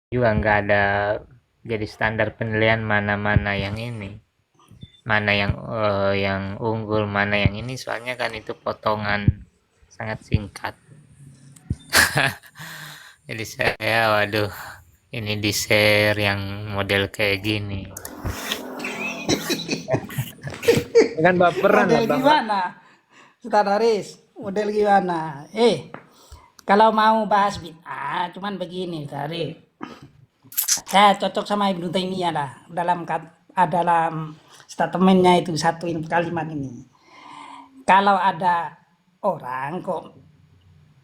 juga nggak ada jadi standar penilaian mana-mana yang ini, mana yang unggul, mana yang ini, soalnya kan itu potongan sangat singkat. Jadi saya, waduh, ini di share yang model kayak gini. Dengan baperan Model abang. gimana? Ustaz Haris, model gimana? Kalau mau bahas bid'ah, cuman begini, Ustaz Haris. Saya cocok sama Ibnu Taimiyah lah dalam statementnya itu satu kalimat ini. Kalau ada orang kok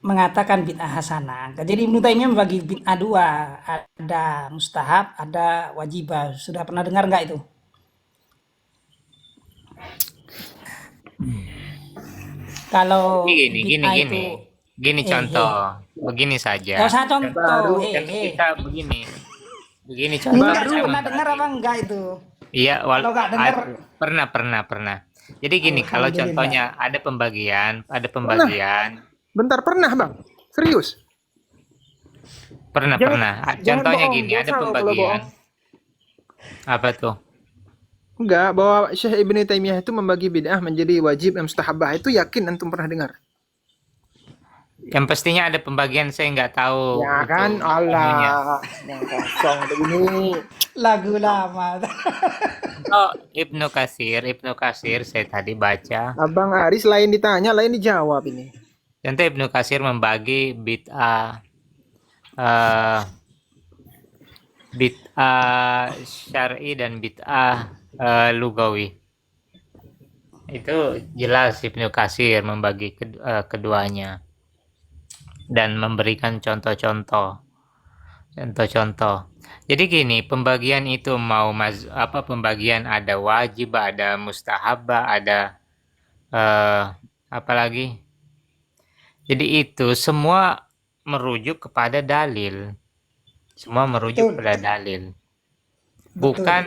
mengatakan bid'ah hasanah, jadi Ibnu Taimiyah membagi bid'ah dua, ada mustahab, ada wajibah. Sudah pernah dengar nggak itu? Kalau Gini, gini, bid'ah gini, itu, gini eh, contoh, eh, begini nggak saja. usah contoh, Baru Contoh kita begini, begini contoh enggak, baru saya pernah dengar membagi. apa enggak itu? Iya, Kalau nggak dengar, pernah. Jadi gini, kalau alhamdulillah. contohnya ada pernah. pembagian, Bentar pernah bang. Serius. pernah, Jangan pernah. jangan Contohnya bohong. gini, ada Dosa loh kalau bohong. pembagian, apa tuh? Enggak, bahwa Syekh Ibnu Taimiyah itu membagi bid'ah menjadi wajib dan mustahabah. Itu yakin antum pernah dengar? Yang pastinya ada pembagian, saya nggak tahu Ya itu kan? ininya. Allah. Yang kosong begini. Lagu lama. Oh, Ibnu Katsir saya tadi baca. Abang Aris lain ditanya, lain dijawab ini. Contoh Ibnu Katsir membagi eh, bid'ah syar'i dan bid'ah lugawi. Itu jelas Ibnu Katsir membagi keduanya dan memberikan contoh-contoh. Jadi gini, pembagian itu pembagian ada wajib, ada mustahabah, ada eh, apa lagi? Jadi itu semua merujuk kepada dalil. Semua merujuk Betul, pada dalil. betul. Bukan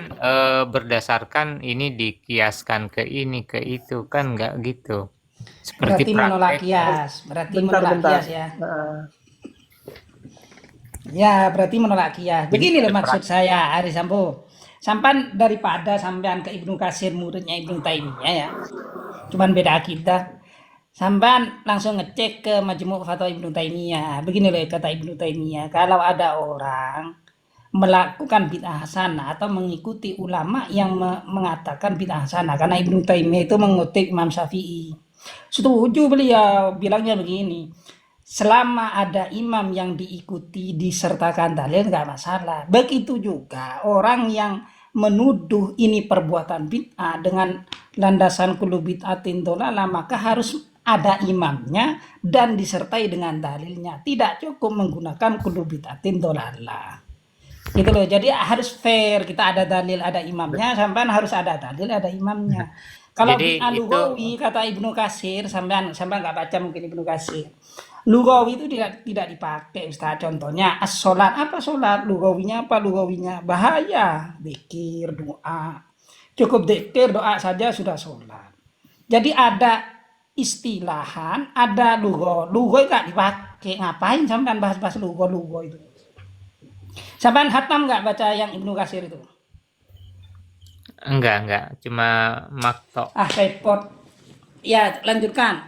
berdasarkan ini dikiaskan ke ini ke itu, kan nggak gitu. Seperti Berarti menolak prakteknya. kias. Berarti menolak Bentar-bentar. kias ya. Ya, berarti menolak kias. Jadi Begini loh ada maksud saya, Ari Sambo. Sampan daripada sampean ke Ibnu Katsir muridnya Ibnu Taimiyah ya. Cuman beda akidah. Sampean langsung ngecek ke Majmu' Fatwa Ibnu Taimiyah. Begini loh kata Ibnu Taimiyah, kalau ada orang melakukan bid'ah hasanah atau mengikuti ulama yang mengatakan bid'ah hasanah, karena Ibnu Taimiyah itu mengutip Imam Syafi'i. Setuju beliau, bilangnya begini, selama ada imam yang diikuti disertakan dalil nggak masalah. Begitu juga orang yang menuduh ini perbuatan bid'ah dengan landasan kullu bid'atin dhalalah, maka harus ada imamnya dan disertai dengan dalilnya. Tidak cukup menggunakan kullu bid'atin dhalalah. Gitu loh. Jadi harus fair. Kita ada dalil, ada imamnya, sampean harus ada dalil, ada imamnya. Kalau Jadi bid'ah itu lugawi kata Ibnu Katsir, sampean sampean nggak baca mungkin Ibnu Katsir. Lugawi itu tidak dipakai Ustaz. Contohnya as-sholat, apa sholat? Lugawinya apa? Lugawinya bahaya. Zikir, doa. Cukup zikir, doa saja sudah sholat. Jadi ada istilahan, ada lugo. Lugo nggak dipakai. Ngapain sampean bahas-bahas lugo-lugo itu? Sampean hatam nggak baca yang Ibnu Katsir itu? enggak, cuma makto. Repot. Ya, lanjutkan.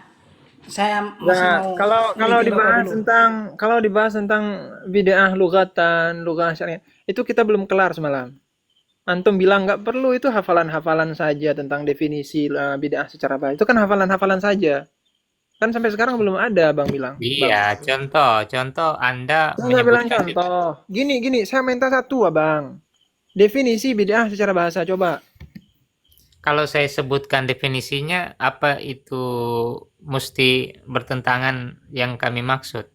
Saya masih Nah, mau kalau meneliti Bapak dulu. dibahas tentang bid'ah lugatan, lugah syariah, itu kita belum kelar semalam. Antum bilang nggak perlu, itu hafalan-hafalan saja tentang definisi bid'ah secara bahasa. Itu kan hafalan-hafalan saja. Kan sampai sekarang belum ada, Bang bilang. Bang. Iya, contoh Anda Saya nggak bilang menyebutkan contoh. Gini, saya minta satu, Abang. Definisi bid'ah secara bahasa, coba. kalau saya sebutkan definisinya, apa itu mesti bertentangan yang kami maksud?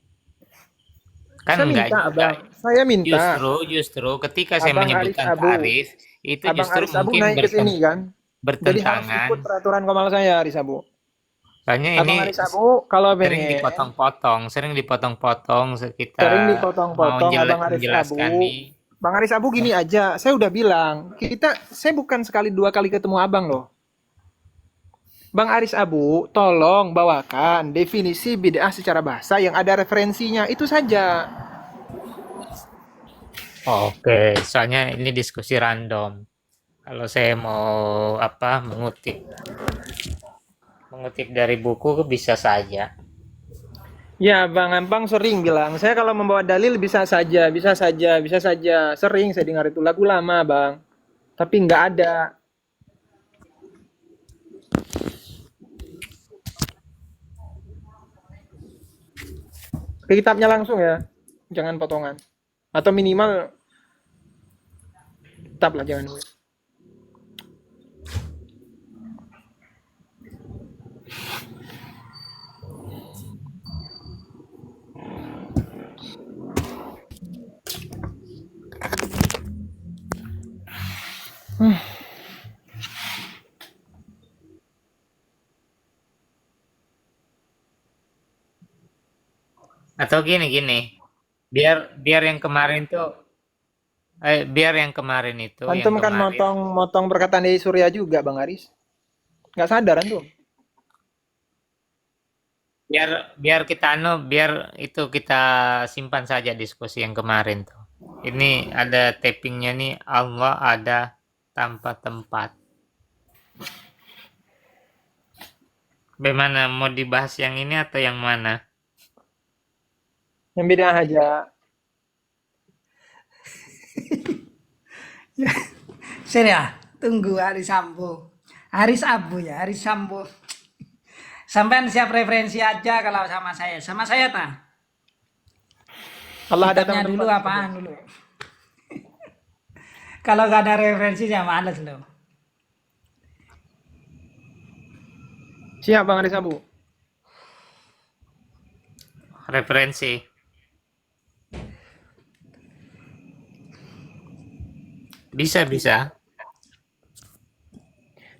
Kan Saya enggak minta, juga. Abang. Saya minta. Justru ketika saya Abang Aris menyebutkan Abu. tarif, itu Abang justru Aris Abu mungkin naik ke sini kan. Jadi harus bertentangan. ikut peraturan komal saya, Aris Abu. Soalnya Abang ini Aris Abu, kalau sering pengen dipotong-potong kita sering mau dipotong-potong Abang Aris menjelaskan Abu. nih. Bang Aris Abu gini aja, saya udah bilang, saya bukan sekali dua kali ketemu Abang loh. Bang Aris Abu, tolong bawakan definisi bid'ah secara bahasa yang ada referensinya, itu saja. Oke, soalnya ini diskusi random. Kalau saya mau mengutip dari buku bisa saja. Ya, Bang Ampang sering bilang, saya kalau membawa dalil bisa saja, bisa saja, bisa saja. Sering saya dengar itu lagu lama, Bang. Tapi nggak ada. Ke kitabnya langsung ya, jangan potongan. Atau minimal kitab lah, jangan. Atau gini, biar biar yang kemarin tuh, biar yang kemarin itu, yang Antum kan kemarin, motong perkataan dari Surya juga, Bang Aris. Nggak sadar antum. biar biar kita biar itu kita simpan saja diskusi yang kemarin tuh. Ini ada tappingnya nih, Allah ada tanpa tempat. Bagaimana, mau dibahas yang ini atau yang mana? Yang beda aja. Saya tunggu hari Sambo. Hari Sabu ya, hari Sambo. Sampean siap referensi aja kalau sama saya. Sama saya tak? Allah ada Kitabnya tanpa dulu tempat. apaan dulu? Kalau gak ada referensi saya males loh. Siap, Bang Aris Abu. Referensi. Bisa.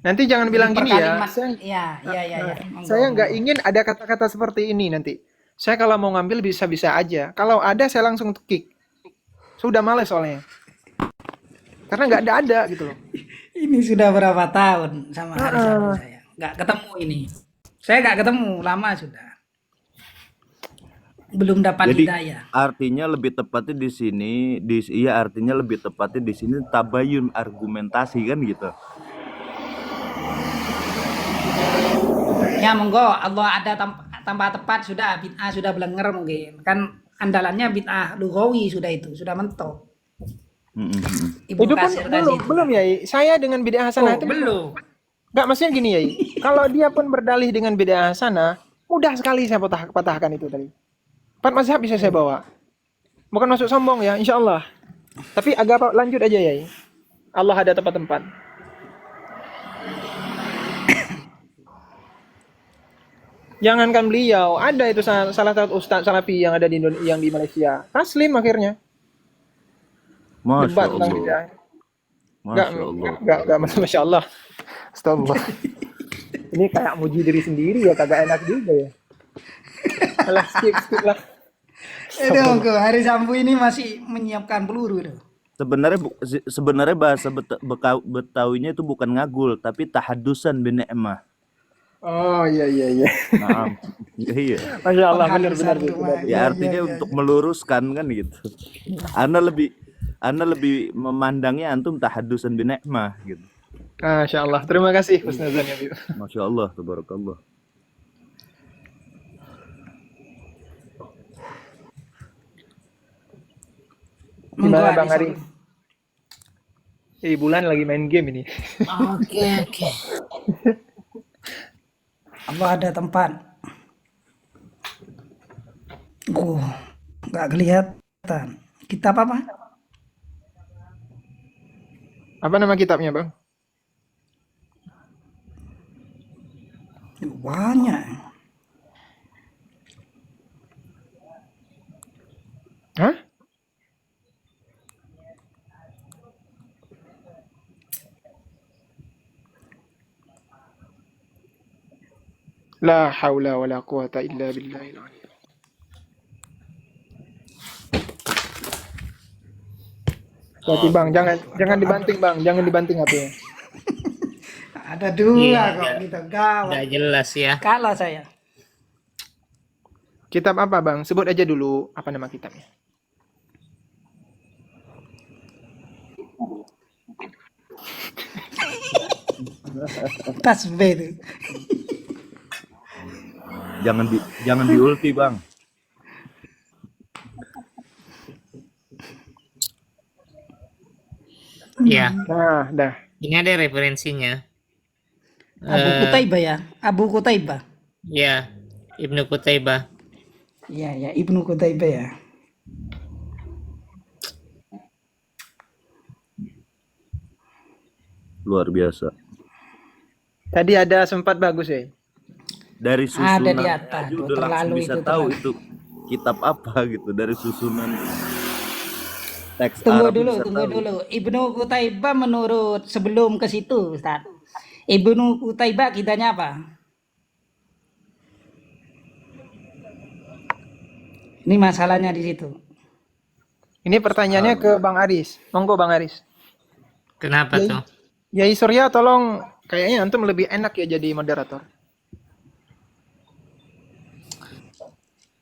Nanti jangan bilang gini ya. Perkalimat. Ya. Monggo, Saya nggak monggo. ingin ada kata-kata seperti ini nanti. Saya kalau mau ngambil bisa-bisa aja. Kalau ada saya langsung kick. Sudah males soalnya. Karena nggak ada gitu loh. Ini sudah berapa tahun sama hari Sabu saya. Nggak ketemu ini. Saya nggak ketemu lama sudah. Belum dapat Jadi hidayah. artinya lebih tepatnya di sini, artinya lebih tepatnya di sini tabayun argumentasi kan gitu. Ya monggo Allah ada tanpa tepat sudah bid'ah sudah belenger mungkin. Kan andalannya bid'ah lugawi sudah itu, sudah mentok. Ibu Itu pun Kasir tadi itu. belum ya. Saya dengan bid'ah hasanah itu Belum. nggak, maksudnya gini ya. Kalau dia pun berdalih dengan bid'ah hasanah, mudah sekali saya patahkan itu tadi. 4 mazhab bisa saya bawa. Bukan masuk sombong ya, insya Allah. Tapi agak lanjut aja ya. Allah ada tempat-tempat. Jangankan beliau, ada itu salah satu ustaz salafi yang ada yang di Malaysia. Taslim akhirnya. Masya Debat tentang Allah. bid'ah. Masya Allah. Enggak, Masya Allah. Astagfirullah. Ini kayak muji diri sendiri ya, kagak enak juga ya. Alah, skip lah. Monggo hari Sambu ini masih menyiapkan peluru itu. Sebenarnya bahasa Betawinya itu bukan ngagul, tapi tahadusan bin ni'mah. Oh iya. Nah, iya. Masya Allah, benar. Ya artinya untuk meluruskan kan gitu. Anda lebih memandangnya antum tahadusan bin ni'mah gitu. Masya Allah, terima kasih Ustazannya. Masya Allah, tabarakallah. Gimana Monggo, Bang hari Ari? Bulan lagi main game ini. Oke. Allah ada tempat. Nggak kelihatan. Kitab apa? Apa nama kitabnya Bang? Banyak. Hah? La haula wa la quwata illa billahil aliyyil. Berarti Bang, jangan dibanting Bang, jangan dibanting HP-nya. Ada dua Iya, kok gitu. Gawat. Nggak jelas ya. Kalah saya. Kitab apa Bang? Sebut aja dulu apa nama kitabnya. Tasbih itu. Jangan di ulti, Bang. Ya, Nah, dah. ini ada referensinya. Abu Qutaibah ya. Abu Qutaibah. Ya, Ibnu Qutaibah. Iya ya, Ibnu Qutaibah ya. Luar biasa. Tadi ada sempat bagus ya. Dari Ada di susunan atas, aja tuh, udah langsung terlalu bisa itu, tahu terlalu. itu kitab apa gitu, dari susunan teks Tunggu Arab dulu, bisa tunggu tahu. dulu. Ibnu Qutaibah menurut sebelum ke situ, Ustaz. Ibnu Qutaibah akidahnya apa? Ini masalahnya di situ. Ini pertanyaannya ke Bang Aris. Monggo Bang Aris. Kenapa Yai, tuh? Yai Surya tolong, kayaknya antum lebih enak ya jadi moderator.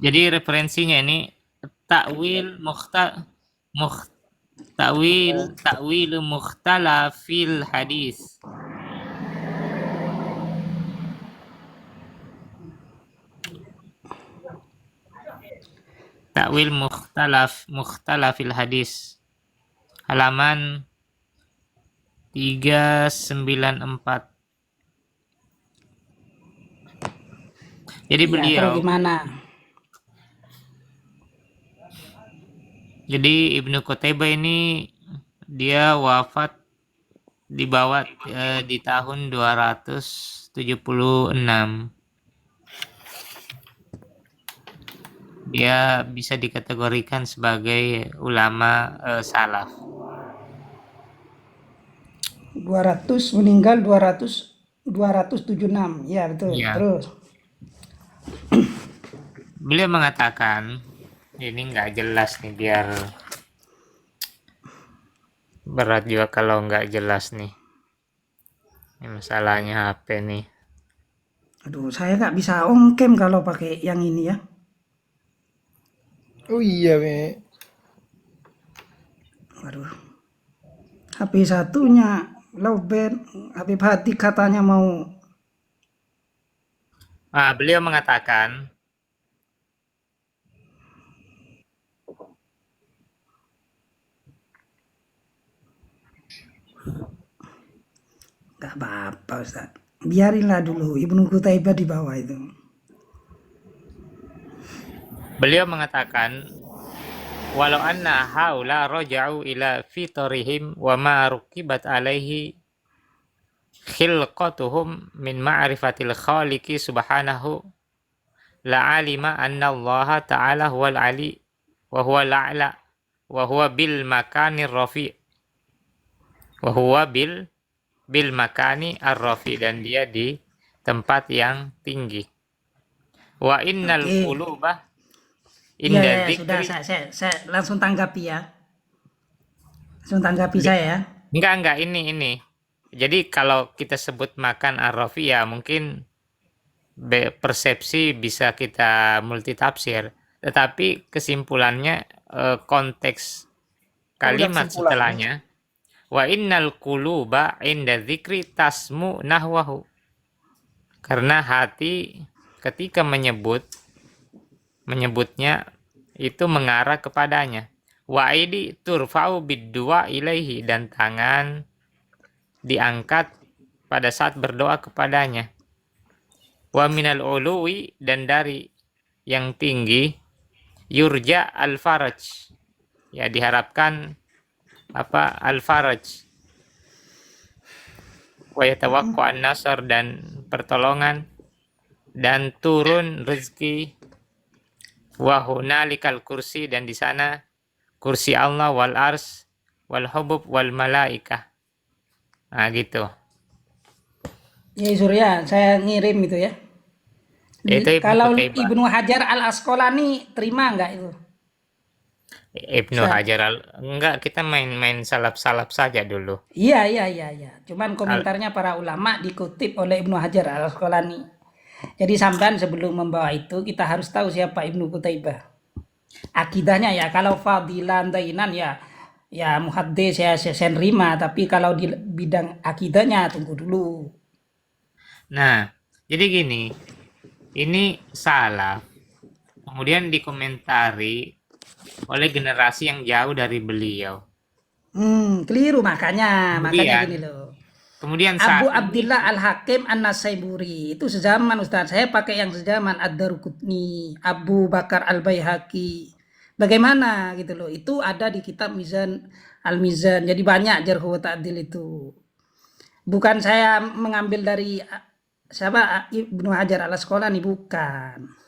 Jadi referensinya ini takwil takwil mukhtalafil hadis. Takwil mukhtalafil hadis. Halaman 394. Jadi Iya, terus gimana? Jadi Ibnu Qutaibah ini dia wafat di tahun 276. Dia bisa dikategorikan sebagai ulama salaf. 200 meninggal 276. Ya, betul. Iya. Terus. Beliau mengatakan, ini nggak jelas nih, biar berat juga kalau nggak jelas nih. Ini masalahnya HP nih. Aduh, saya nggak bisa on cam kalau pakai yang ini ya. Oh iya, Be. Aduh. HP satunya lowbat, HP Hati katanya mau. Beliau mengatakan, Gak apa-apa Ustaz. Biarinlah dulu Ibnu Qutaibah di bawah itu. beliau mengatakan, walau anna haula raja'u ila fitrihim wa ma rukibat alaihi khilqatuhum min ma'rifatil khaliqi subhanahu la'alima anna Allah ta'ala huwal ali wa huwa la'la wa huwa bil makanir rafi' wa huwa bil makani ar-rafi, dan dia di tempat yang tinggi. Wa innal Oke. quluba Iya, inda ya, sudah dzikri. saya langsung tanggapi ya. Langsung tanggapi saya ya. Enggak, ini. Jadi kalau kita sebut makan ar-rafi, ya mungkin persepsi bisa kita multitafsir. Tetapi kesimpulannya, konteks kalimat kesimpulannya. setelahnya, wa innal quluba inda dzikri tasmu nahwahu. Karena hati ketika menyebutnya itu mengarah kepadanya. Wa aidi turfa'u bid-du'a ilaihi, dan tangan diangkat pada saat berdoa kepadanya. Wa minal uluwi, dan dari yang tinggi, yurja al-faraj, ya diharapkan al-faraj, wa yatawaqqa'u an-nasr, dan pertolongan, dan turun rezeki, wa hunalikal kursi, dan di sana kursi Allah, wal ars wal hubub wal malaikah. Nah gitu. Ya Surya, saya ngirim itu ya. Itu Ibnu Kalau Qutaibah. Ibnu Hajar al-Asqalani terima nggak itu? Ibnu Hajar enggak, kita main salap-salap saja dulu. Iya. Cuman komentarnya para ulama dikutip oleh Ibnu Hajar al-Asqalani. Jadi sampean sebelum membawa itu kita harus tahu siapa Ibnu Qutaibah. Akidahnya ya, kalau fadilan dainan ya muhaddis ya saya nerima, tapi kalau di bidang akidahnya tunggu dulu. Nah, jadi gini, ini salah. Kemudian dikomentari oleh generasi yang jauh dari beliau. Keliru makanya gini Kemudian, loh. kemudian Abu saat ini, Abdillah Al-Hakim An-Nasaiburi itu sezaman Ustaz. Saya pakai yang sezaman Ad-Darqutni, Abu Bakar Al-Baihaqi. Bagaimana gitu loh. Itu ada di kitab Mizan Al-Mizan. Jadi banyak jarh wa ta'dil itu. Bukan saya mengambil dari siapa Ibnu Hajar Al-Asqalani, bukan.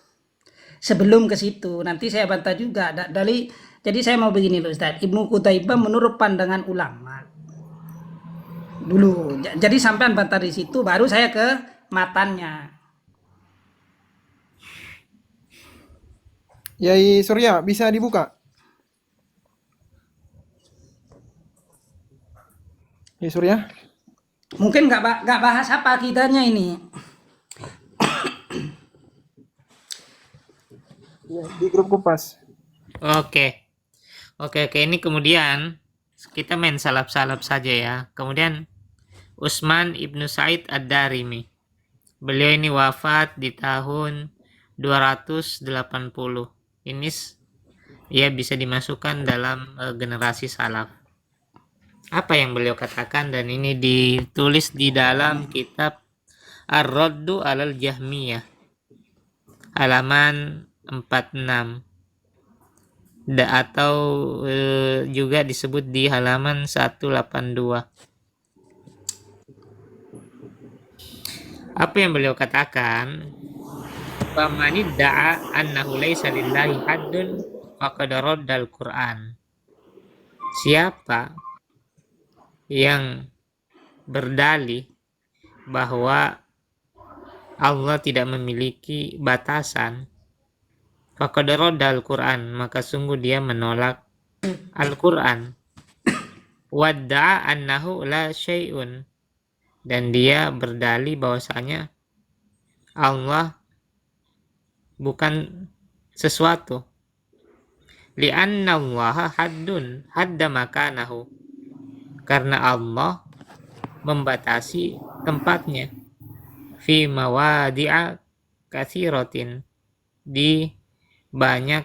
Sebelum ke situ nanti saya bantah juga dari. Jadi saya mau begini loh Ustaz. Ibnu Qutaibah menurut pandangan ulama dulu. Jadi sampean bantah di situ, baru saya ke matannya. Yai Surya, bisa dibuka? Yai Surya? Mungkin nggak bahas apa akidahnya ini. Ya, di grup Kompas. oke. Ini kemudian kita main salap-salap saja ya. Kemudian Utsman ibnu Said Ad-Darimi. Beliau ini wafat di tahun 280. Ini ya bisa dimasukkan dalam generasi salaf. Apa yang beliau katakan, dan ini ditulis di dalam kitab Ar-Raddu 'alal Jahmiyah halaman 46 atau juga disebut di halaman 182. Apa yang beliau katakan? Faman idda'a annahu laisa lillahi haddun faqad raddal Qur'an. Siapa yang berdalih bahwa Allah tidak memiliki batasan, faqad raddal Qur'an, maka sungguh dia menolak Al-Qur'an. Wadda'a annahu la syai'un, dan dia berdalih bahwasanya Allah bukan sesuatu. Li'anna Allah haddun hadda makanahu, karena Allah membatasi tempatnya. Fi mawadi'a katsiratin, di banyak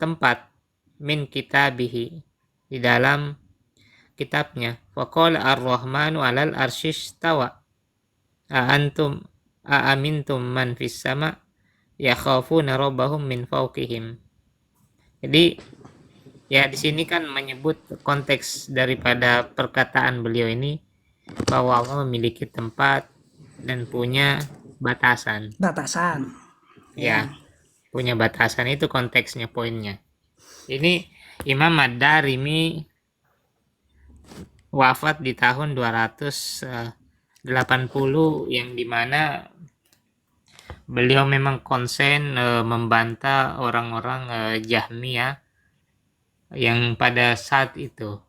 tempat. Min kitabihi, di dalam kitabnya. Faqala ar-Rahmanu 'alal arsyistawa. A'amintum man fis sama yakhafuna rabbahum min fawqihim. Jadi ya di sini kan menyebut konteks daripada perkataan beliau ini bahwa Allah memiliki tempat dan punya batasan. Ya, punya batasan, itu konteksnya, poinnya. Ini Imam Ad-Darimi wafat di tahun 280, yang dimana beliau memang konsen membantah orang-orang Jahmiyah yang pada saat itu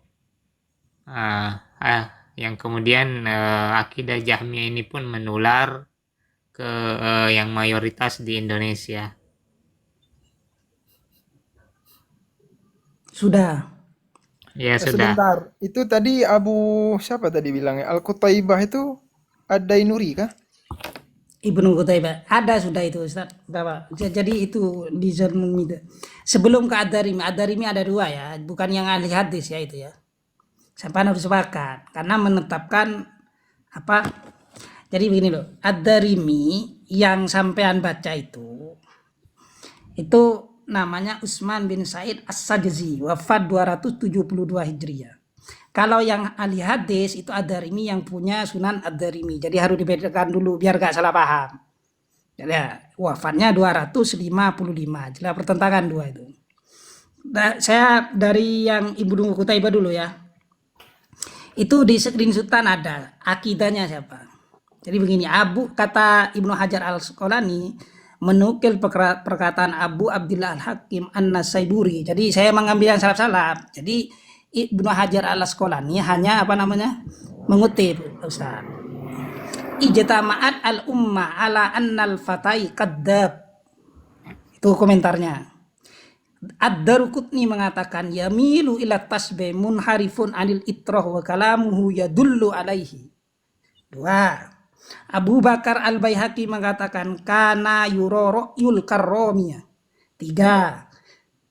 yang kemudian akidah Jahmiyah ini pun menular ke yang mayoritas di Indonesia. Sudah. Ya sudah. Sebentar, itu tadi siapa tadi bilangnya? Al-Qutaibah itu Ad-Dainuri kah? Ibnu Qutaibah ada sudah itu Ustaz. Bapak. Jadi itu di zaman itu. Sebelum ke Ad-Darimi ada dua ya, bukan yang ahli hadis ya itu ya. Sampai harus sepakat karena menetapkan apa? Jadi begini loh, Ad-Darimi yang sampean baca itu namanya Utsman bin Said As-Sajzi, wafat 272 Hijriah. Kalau yang ahli hadis itu Ad-Darimi yang punya Sunan Ad-Darimi. Jadi harus dibedakan dulu biar gak salah paham. Jadi wafatnya 255. Jelas pertentangan dua itu. Saya dari yang Ibnu Qutaibah dulu ya. Itu di screenshotan ada akidahnya siapa. Jadi begini, kata Ibnu Hajar Al-Asqalani menukil perkataan Abu Abdillah Al-Hakim An-Nasaiburi. Jadi saya mengambil yang salaf-salaf. Jadi Ibnu Hajar Al-Asqalani hanya mengutip Ustaz. Ijtama'at al-ummah ala annal fatai kadzab. Itu komentarnya. Ad-Darqutni mengatakan yamilu ila tasbih munharifun anil itrah wa kalamuhu yadullu alaihi. Dua. Abu Bakar Al-Baihaqi mengatakan kana yuroro yul karomia. 3.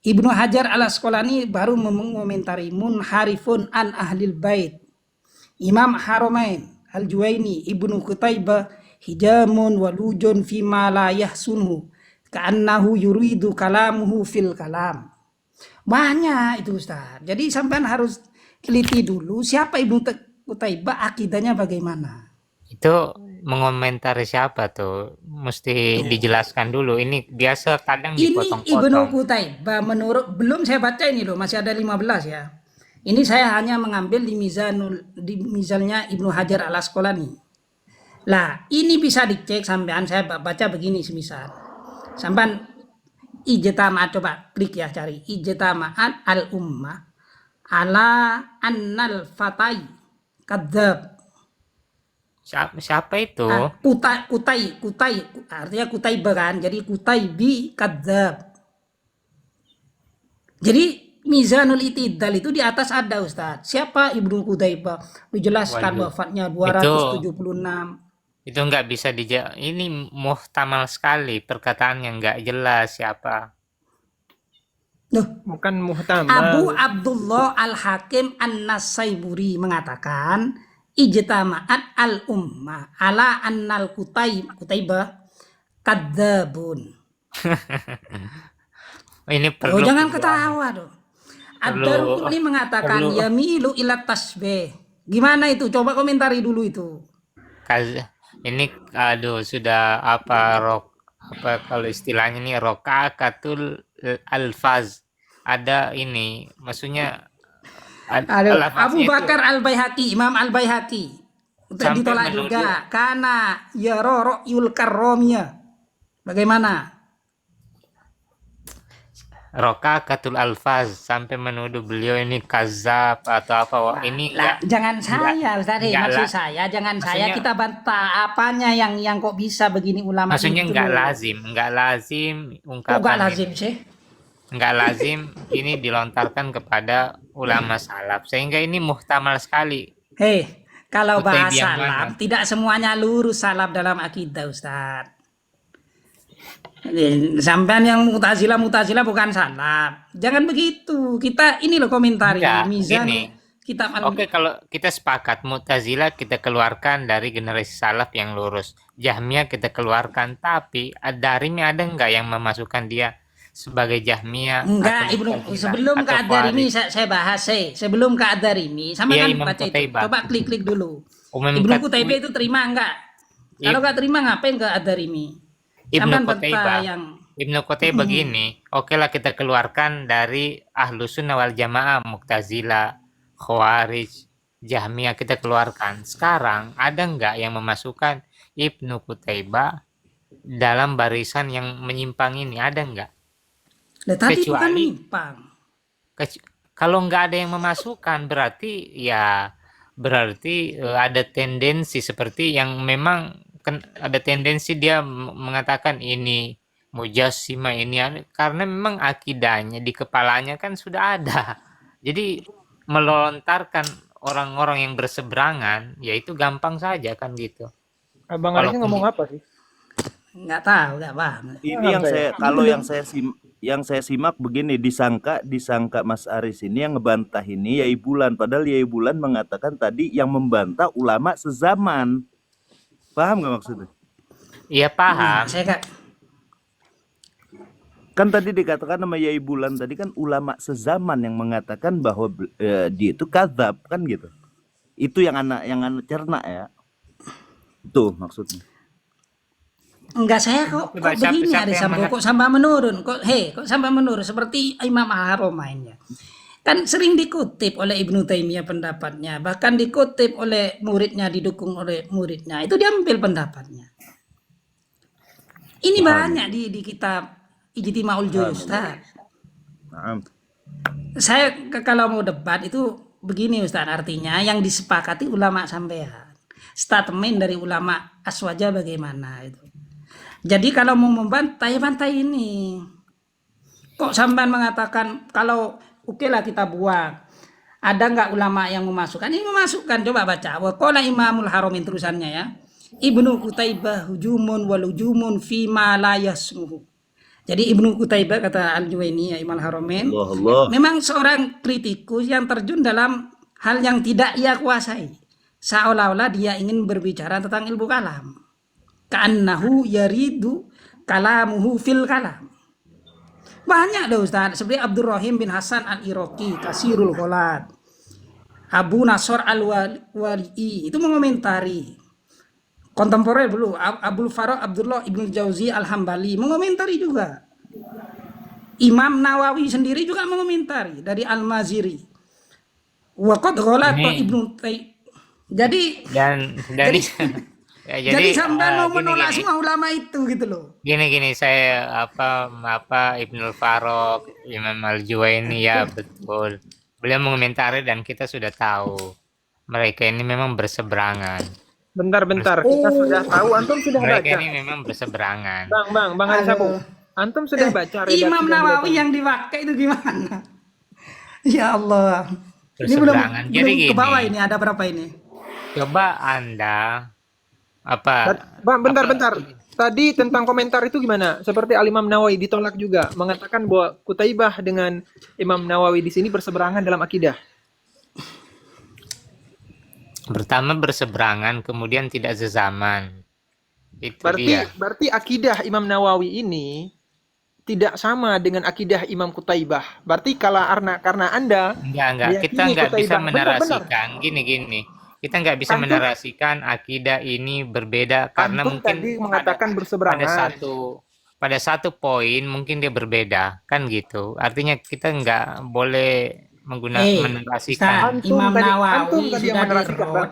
Ibnu Hajar Al-Asqalani baru mengomentari munharifun an ahlil bait. Imam Haramain Al-Juwaini Ibnu Qutaibah hijamun walujun fima la yahsunhu ka'annahu yuridu kalamuhu fil kalam. Banyak itu Ustaz. Jadi sampean harus teliti dulu siapa Ibnu Qutaibah, akidahnya bagaimana. Itu mengomentari siapa tuh? Mesti dijelaskan dulu. Ini biasa kadang Ini Ibnu dipotong-potong. Qutaibah menurut, belum saya baca ini loh, masih ada 15 ya. Ini saya hanya mengambil di mizannya Ibnu Hajar Al-Asqalani. Lah, ini bisa dicek sampean, saya baca begini semisal. Sampean ijtama, coba klik ya, cari ijtama'at al-ummah ala annal fatai kadzab. Siapa itu? Kutai artinya Qutaibah kan, jadi Qutaibi kadzab. Jadi Mizanul Itidal itu di atas ada Ustaz. Siapa Ibnu Qutaibah? Dijelaskan Waduh. wafatnya 276. Itu nggak bisa ini muhtamal sekali, perkataan yang nggak jelas siapa. Loh, Bukan muhtamal. Abu Abdullah Al-Hakim An-Nasaiburi mengatakan ijtama'at al-ummah ala annal Qutaibah kadzabun. Ini Oh, perlu jangan perlu- ketawa dong. Perlu- Ad-Darqutni mengatakan perlu- yamilu ila tasbih. Gimana itu? Coba komentari dulu itu. Ini aduh sudah apa kalau istilahnya nih rokakatul alfaz. Ada ini maksudnya Aduh, lafaznya Abu itu Bakar Al-Baihaqi, Imam Al-Baihaqi. Sampai Ditolak menuduh- juga. Karena ya yul karomia. Bagaimana? rokakatul alfaz sampai menuduh beliau ini kazab atau apa. Wah, ini Lah, jangan saya, Ustaz. enggak Maksud lah. saya, jangan Maksudnya- saya kita bantah apanya yang kok bisa begini ulama maksudnya itu. nggak lazim Kok ungkapan nggak ini. lazim sih? Nggak lazim ini dilontarkan kepada ulama salaf sehingga ini muhtamal sekali. Hei, kalau bahas Qutaibah yang salaf, mana? tidak semuanya lurus salaf dalam akidah, Ustaz. Sampean yang mutazila bukan salaf. Jangan begitu. Kita ini loh komentari Enggak, Mizan gini. kitab Oke, kalau kita sepakat Mu'tazilah kita keluarkan dari generasi salaf yang lurus. Jahmiyah kita keluarkan, tapi Ad-Darimi ada nggak yang memasukkan dia sebagai Jahmiyah? Enggak, atau Ibnu, Mu'tazilah, sebelum ke atau Ad-Darimi Khawarij? saya bahas sebelum ke Ad-Darimi sama Iya, kan Imam baca itu. Qutaibah. Coba klik dulu. Umum Ibnu Qat- Qutaibah itu terima enggak? Kalau enggak terima ngapain ke Ad-Darimi? Ibnu Sampean Qutaibah. bantah yang Ibnu Qutaibah begini, oke lah kita keluarkan dari Ahlus Sunnah wal Jamaah, Mu'tazilah, Khawarij, Jahmiyah kita keluarkan. Sekarang ada nggak yang memasukkan Ibnu Qutaibah dalam barisan yang menyimpang ini? Ada nggak? Lah, tadi itu kan Kecuali- menyimpang. Kalau nggak ada yang memasukkan, berarti ada tendensi seperti yang memang ada tendensi dia mengatakan ini Mujassimah ini karena memang akidahnya di kepalanya kan sudah ada. Jadi melontarkan orang-orang yang berseberangan, yaitu gampang saja kan gitu. Abang Aris Walaupun ngomong apa sih? Enggak tahu, enggak paham. Ini yang saya simak begini, disangka Mas Aris ini yang ngebantah ini Yai Bulan, padahal Yai Bulan mengatakan tadi yang membantah ulama sezaman. Paham nggak maksudnya? Iya paham. Saya enggak. Kan tadi dikatakan sama Yai Bulan tadi kan ulama sezaman yang mengatakan bahwa dia itu kadzab kan gitu. Itu yang anak cerna ya. Itu maksudnya. Enggak, saya kok Coba, siapa- begini siapa ada yang sampai kok sampai menurun. Kok sampai menurun seperti Imam Al-Haramainnya. Kan sering dikutip oleh Ibnu Taimiyah pendapatnya, bahkan dikutip oleh muridnya, didukung oleh muridnya. Itu diambil pendapatnya. Ini banyak di kitab Ijtima'ul Juz, Ustaz. Nah, Saya kalau mau debat itu begini Ustaz, artinya yang disepakati ulama sampean. Statement dari ulama aswaja bagaimana itu. Jadi kalau mau membantah, ya bantai ini. Kok sampean mengatakan kalau oke lah kita buang. Ada nggak ulama yang memasukkan? Ini memasukkan, coba baca. Wa qala Imamul Haramin terusannya ya. Ibnu Qutaibah hujumun wal hujumun fi ma la yasmuhu. Jadi Ibnu Qutaibah kata Al-Juwaini ya Imam Haramain, Allah Allah. memang seorang kritikus yang terjun dalam hal yang tidak ia kuasai. Seolah-olah dia ingin berbicara tentang ilmu kalam. Ka'annahu yaridu kalamuhu fil kalam. Banyak loh Ustaz, seperti Abdurrahim bin Hasan Al-Iraqi, Kasirul Ghalat. Abu Nasr Al-Wali'i itu mengomentari. Kontemporer dulu, Abdul Farah Abdullah Ibnu Jauzi Al-Hambali mengomentari juga. Imam Nawawi sendiri juga mengomentari dari Al-Maziri. Waqad ghalata Ini Ibnu Jadi dan jadi ya, jadi sampai mau gini menolak gini semua ulama itu gitu loh. gini saya apa Ibnul Farouk, Imam Al-Juwaini ya betul. Beliau mengomentari dan kita sudah tahu mereka ini memang berseberangan. Bentar, kita sudah tahu, antum sudah Mereka baca. ini memang berseberangan. Bang Haris Abu. Antum sudah baca redaksi Imam yang Nawawi beliau yang dipakai itu gimana? Ya Allah. Ini belum Berseberangan. Jadi belum ke bawah gini, ini ada berapa ini? coba Anda apa Bang, bentar. Tadi tentang komentar itu gimana? Seperti Al-Imam Nawawi ditolak juga, mengatakan bahwa Qutaibah dengan Imam Nawawi di sini berseberangan dalam akidah. pertama berseberangan, kemudian tidak sezaman. Itu dia. Berarti akidah Imam Nawawi ini tidak sama dengan akidah Imam Qutaibah. Berarti karena Anda Enggak. Kita meyakini nggak bisa Qutaibah. menarasikan gini. Kita nggak bisa Antum- menarasikan akidah ini berbeda karena Antum mungkin tadi mengatakan berseberangan. pada satu poin mungkin dia berbeda, kan gitu. Artinya kita nggak boleh menarasikan. Ustaz, Imam antum Nawawi tadi yang sudah menerasikan, dirot. Bang.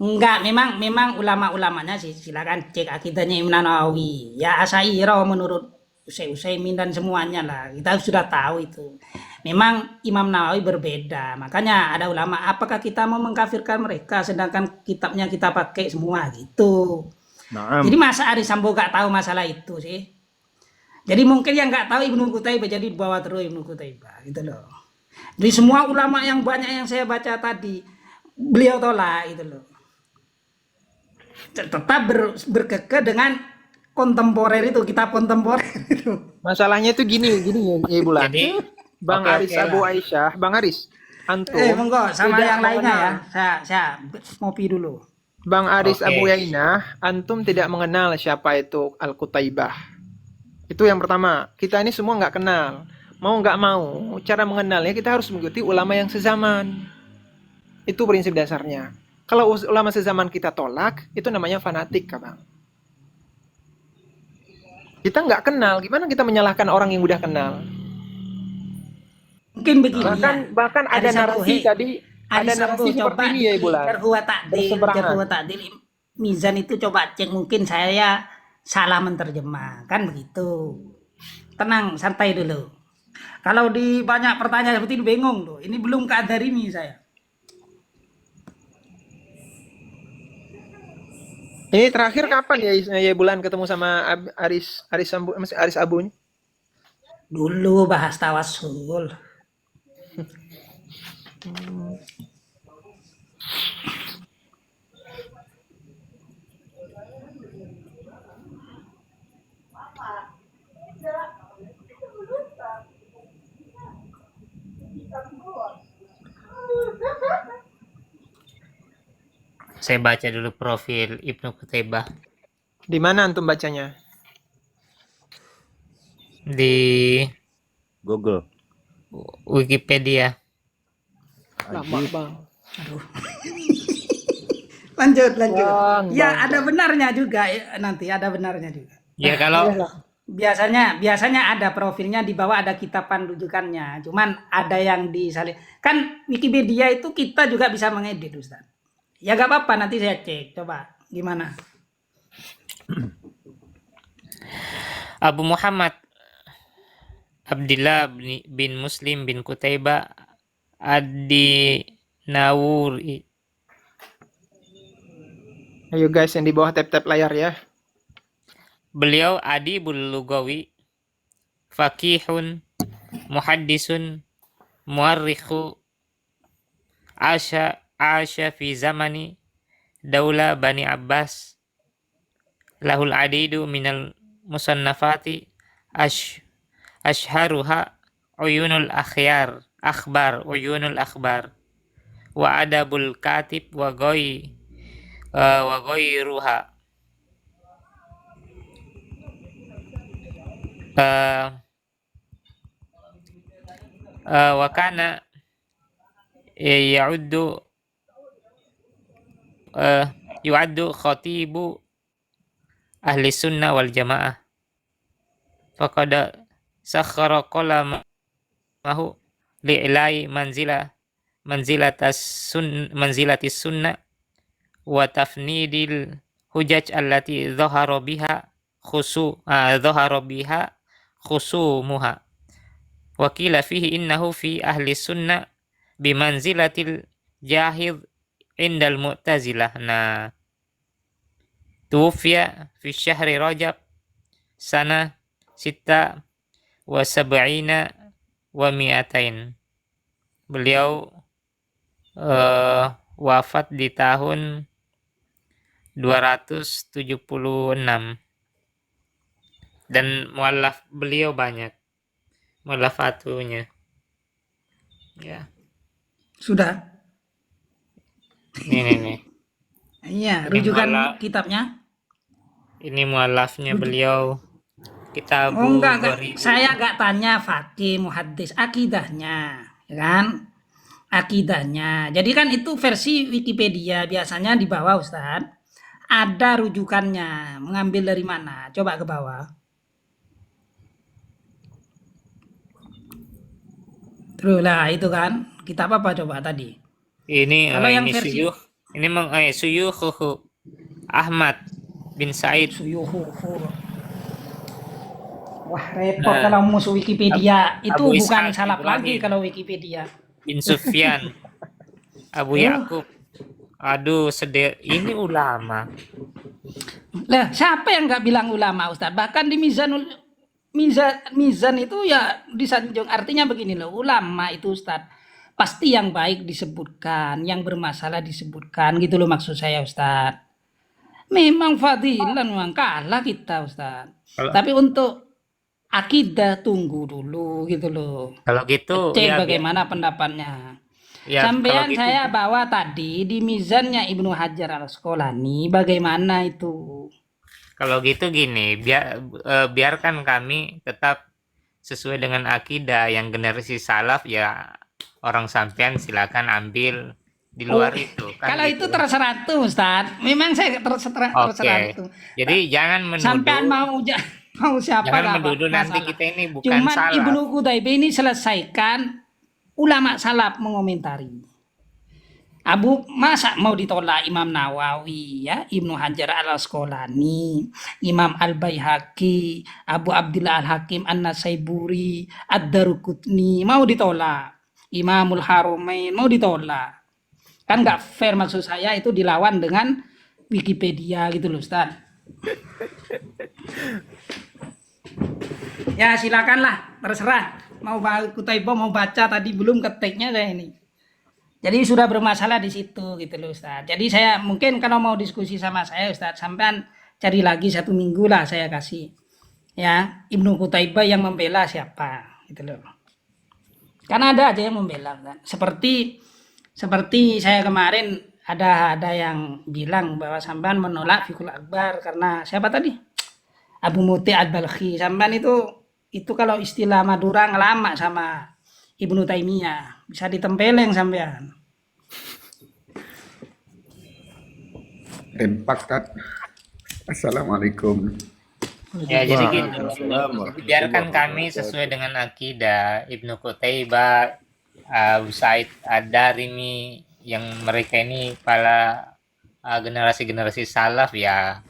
Enggak, memang ulama-ulamanya sih silakan cek akidahnya Imam Nawawi. Ya Asy'ariyah menurut Utsaimin dan semuanya lah. Kita sudah tahu itu. Memang Imam Nawawi berbeda. Makanya ada ulama, apakah kita mau mengkafirkan mereka sedangkan kitabnya kita pakai semua gitu. Naam. Jadi masa Ari Sambo gak tahu masalah itu sih. Jadi mungkin yang gak tahu Ibnu Qutaibah, jadi bawa terus Ibnu Qutaibah gitu loh. Jadi semua ulama yang banyak yang saya baca tadi beliau tolak gitu loh. Tetap berkekeh dengan kontemporer itu, kitab kontemporer itu. Masalahnya itu gini ya Bulan. Jadi Bang oke, Aris oke Abu lah. Aisyah, Bang Aris, antum Monggo sama tidak yang lainnya ya. mengenal. Saya ngopi dulu. Bang Aris Oke. Abu Yainah, antum tidak mengenal siapa itu Al-Qutaibah. Itu yang pertama. Kita ini semua nggak kenal. Mau nggak mau, cara mengenalnya kita harus mengikuti ulama yang sezaman. Itu prinsip dasarnya. Kalau ulama sezaman kita tolak, itu namanya fanatik, Bang. Kita nggak kenal, gimana kita menyalahkan orang yang udah kenal? Mungkin begini Bahkan ada Aris Abu, narasi tadi, ada Aris Abu, narasi seperti ini ya, Bulan. Berseberangan. Jarhu wa ta'dil Mizan itu coba cek, mungkin saya salah menterjemah, kan begitu. Tenang, santai dulu. Kalau di banyak pertanyaan seperti ini bingung loh. Ini belum ke Ad-Darimi saya. Ini terakhir kapan ya Bulan ketemu sama Aris Abu ini? Dulu bahas tawasul. Saya baca dulu profil Ibnu Qutaibah Di mana antum bacanya? di Google. Wikipedia. Lama, Bang. Lanjut. Bang. Ya, ada benarnya juga nanti ada benarnya juga. Ya kalau Biasanya ada profilnya, di bawah ada kitaban rujukannya. Cuman ada yang disalin. Kan Wikipedia itu kita juga bisa mengedit, Ustaz. Ya gak apa-apa, nanti saya cek. Coba gimana? Abu Muhammad Abdullah bin Muslim bin Qutaibah Ad-Dinawuri. Ayo guys yang di bawah tap-tap layar ya. Beliau adibul lugawi, fakihun, muhaddisun, muarrikhu, asya fi zamani Daula Bani Abbas, lahul adidu minal musannafati ashharuha uyunul akhbar wa adabul katib wa ghairuha. Wa kana yu'addu khatibu ahli sunnah wal jamaah faqad sakhara qalamahu li'ilai manzilatis sunnah wa tafnidil hujaj allati dhahara biha khusumuha wa qila fihi innahu fi ahli sunnah bimanzilatil jahid indal mu'tazilah. Nah, tuwfiya fi syahri Rajab sana sita wa sab'ina wa mi'atain. Beliau wafat di tahun 276 dan muallaf beliau banyak, muallafatunya. Ya, Sudah. ini Iya, Ini rujukan muallaf. kitabnya. ini muallafnya beliau, Oh Kitabu enggak, Ghoribu. saya enggak tanya fakih muhaddis, akidahnya, ya kan? Akidahnya. Jadi kan itu versi Wikipedia, biasanya di bawah Ustaz. Ada rujukannya, mengambil dari mana? Coba ke bawah. Terus lah itu kan, kitab apa coba tadi? Ini Kalau yang ini versi Suyukh Ahmad bin Said Suyuhu. Wah, repot kalau musuh Wikipedia. Itu Abu bukan Ishaq salaf lagi Ibrahim kalau Wikipedia. bin Sufyan Abu Yakub. Aduh, ini ulama. Lah, siapa yang nggak bilang ulama, Ustaz? Bahkan di Mizan itu ya disanjung. Artinya begini loh, ulama itu Ustaz pasti yang baik disebutkan, yang bermasalah disebutkan, gitu loh maksud saya Ustaz. Memang fadilan memang kalah kita Ustaz. Tapi untuk akidah tunggu dulu gitu loh. Kalau gitu Cek ya bagaimana pendapatnya. ya kalau Sampean gitu saya bawa tadi di mizannya Ibnu Hajar Al-Asqalani bagaimana itu? kalau gitu gini, biarkan kami tetap sesuai dengan akidah yang generasi salaf, ya orang sampean silakan ambil di luar itu kan Kalau gitu. itu terserah tuh Ustaz. Memang saya terserah Oke. itu. Jadi jangan Sampean menuduh, mau siapa jangan nggak menuduh nanti masalah. kita ini bukan Cuman salaf. Ibnu Qutaibah ini selesaikan ulama salaf mengomentari. Masa mau ditolak Imam Nawawi ya, Ibnu Hajar Al-Asqalani, Imam Al-Baihaqi, Abu Abdillah Al-Hakim An-Nasaiburi, Ad-Daruqutni mau ditolak. Imamul Haramain mau ditolak. Kan nggak fair maksud saya itu dilawan dengan Wikipedia gitu loh Ustaz. Ya silakanlah, terserah. Mau Qutaibah mau baca tadi belum ketiknya saya ini. Jadi sudah bermasalah di situ gitu loh Ustaz. Jadi saya mungkin kalau mau diskusi sama saya Ustaz, sampean cari lagi 1 minggu lah saya kasih. Ya, Ibnu Qutaibah yang membela siapa gitu loh. Karena ada aja yang membela kan. Seperti saya kemarin ada yang bilang bahwa sampean menolak Fiqhul Akbar karena siapa tadi? Abu Muti Al-Balkhi. Sampean itu kalau istilah Madura ngelama sama Ibnu Taimiyah, bisa ditempeleng sampean. Rempak Tat. Assalamualaikum. Ya jadi gitu. Waalaikumsalam Biarkan warahmatullahi kami wabarakatuh. sesuai dengan akidah Ibnu Qutaibah, Abu Said Ad-Darimi, yang mereka ini para generasi-generasi salaf, ya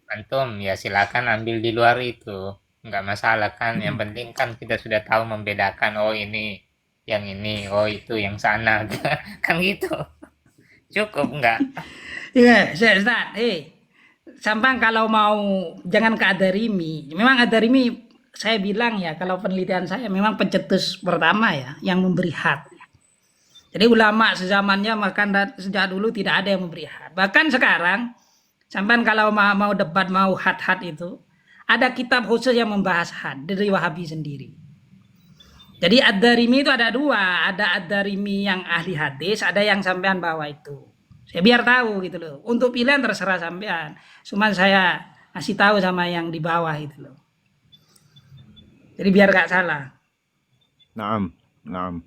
antum ya silakan ambil di luar itu, nggak masalah kan. Yang penting kan kita sudah tahu membedakan, oh ini yang ini, oh itu yang sana. Kan gitu, cukup nggak? Iya, Ustaz. Sampai kalau mau jangan ke Ad-Darimi. Memang Ad-Darimi saya bilang ya, kalau penelitian saya memang pencetus pertama ya yang memberi had. Jadi ulama sezamannya makan sejak dulu tidak ada yang memberi had. Bahkan sekarang Sampai kalau mau debat, mau had itu, ada kitab khusus yang membahas had dari Wahabi sendiri. Jadi Ad-Darimi itu ada dua, ada Ad-Darimi yang ahli hadis, ada yang sampean bawa itu. Saya biar tahu gitu loh. Untuk pilihan terserah sampean. Cuma saya kasih tahu sama yang di bawah itu loh. Jadi biar gak salah. Naam, naam.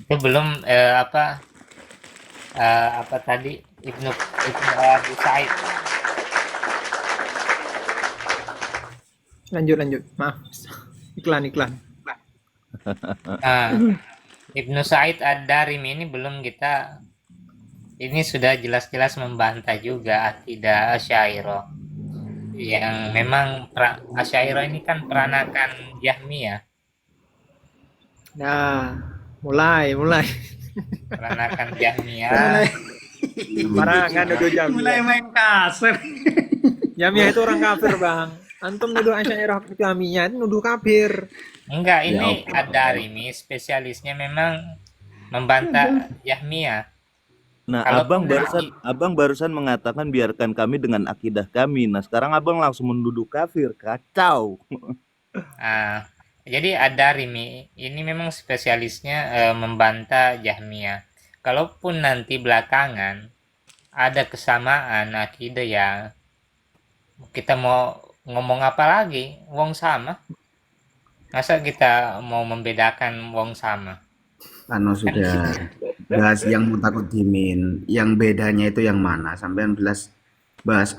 Itu belum apa tadi Ibnu Abu Sa'id. Lanjut. Maaf. Iklan. Ah, Ibnu Sa'id Ad-Darimi ini belum kita, ini sudah jelas-jelas membantah juga akidah Asy'ariyah. Yang memang Asy'ariyah ini kan peranakan Jahmiyah. Nah, mulai. Peranakan Jahmiyah. Sembarangan nuduh Jahmiyah. main kasar. Jahmiyah itu orang kafir, Bang. Antum nuduh Asy'ariyah Jahmiyah itu nuduh kafir. Enggak, Ya ini Allah. Ad-Darimi spesialisnya memang membantah Jahmiyah. Nah, Kalau abang barusan mengatakan biarkan kami dengan akidah kami. Nah, sekarang abang langsung menuduh kafir. Kacau. Ah, jadi Ad-Darimi ini memang spesialisnya membantah Jahmiyah. Kalaupun nanti belakangan ada kesamaan akidah ya, kita mau ngomong apa lagi? Wong sama. Masa kita mau membedakan wong sama? Karena sudah bahas yang Mutakotimin, yang bedanya itu yang mana? Sampai bahas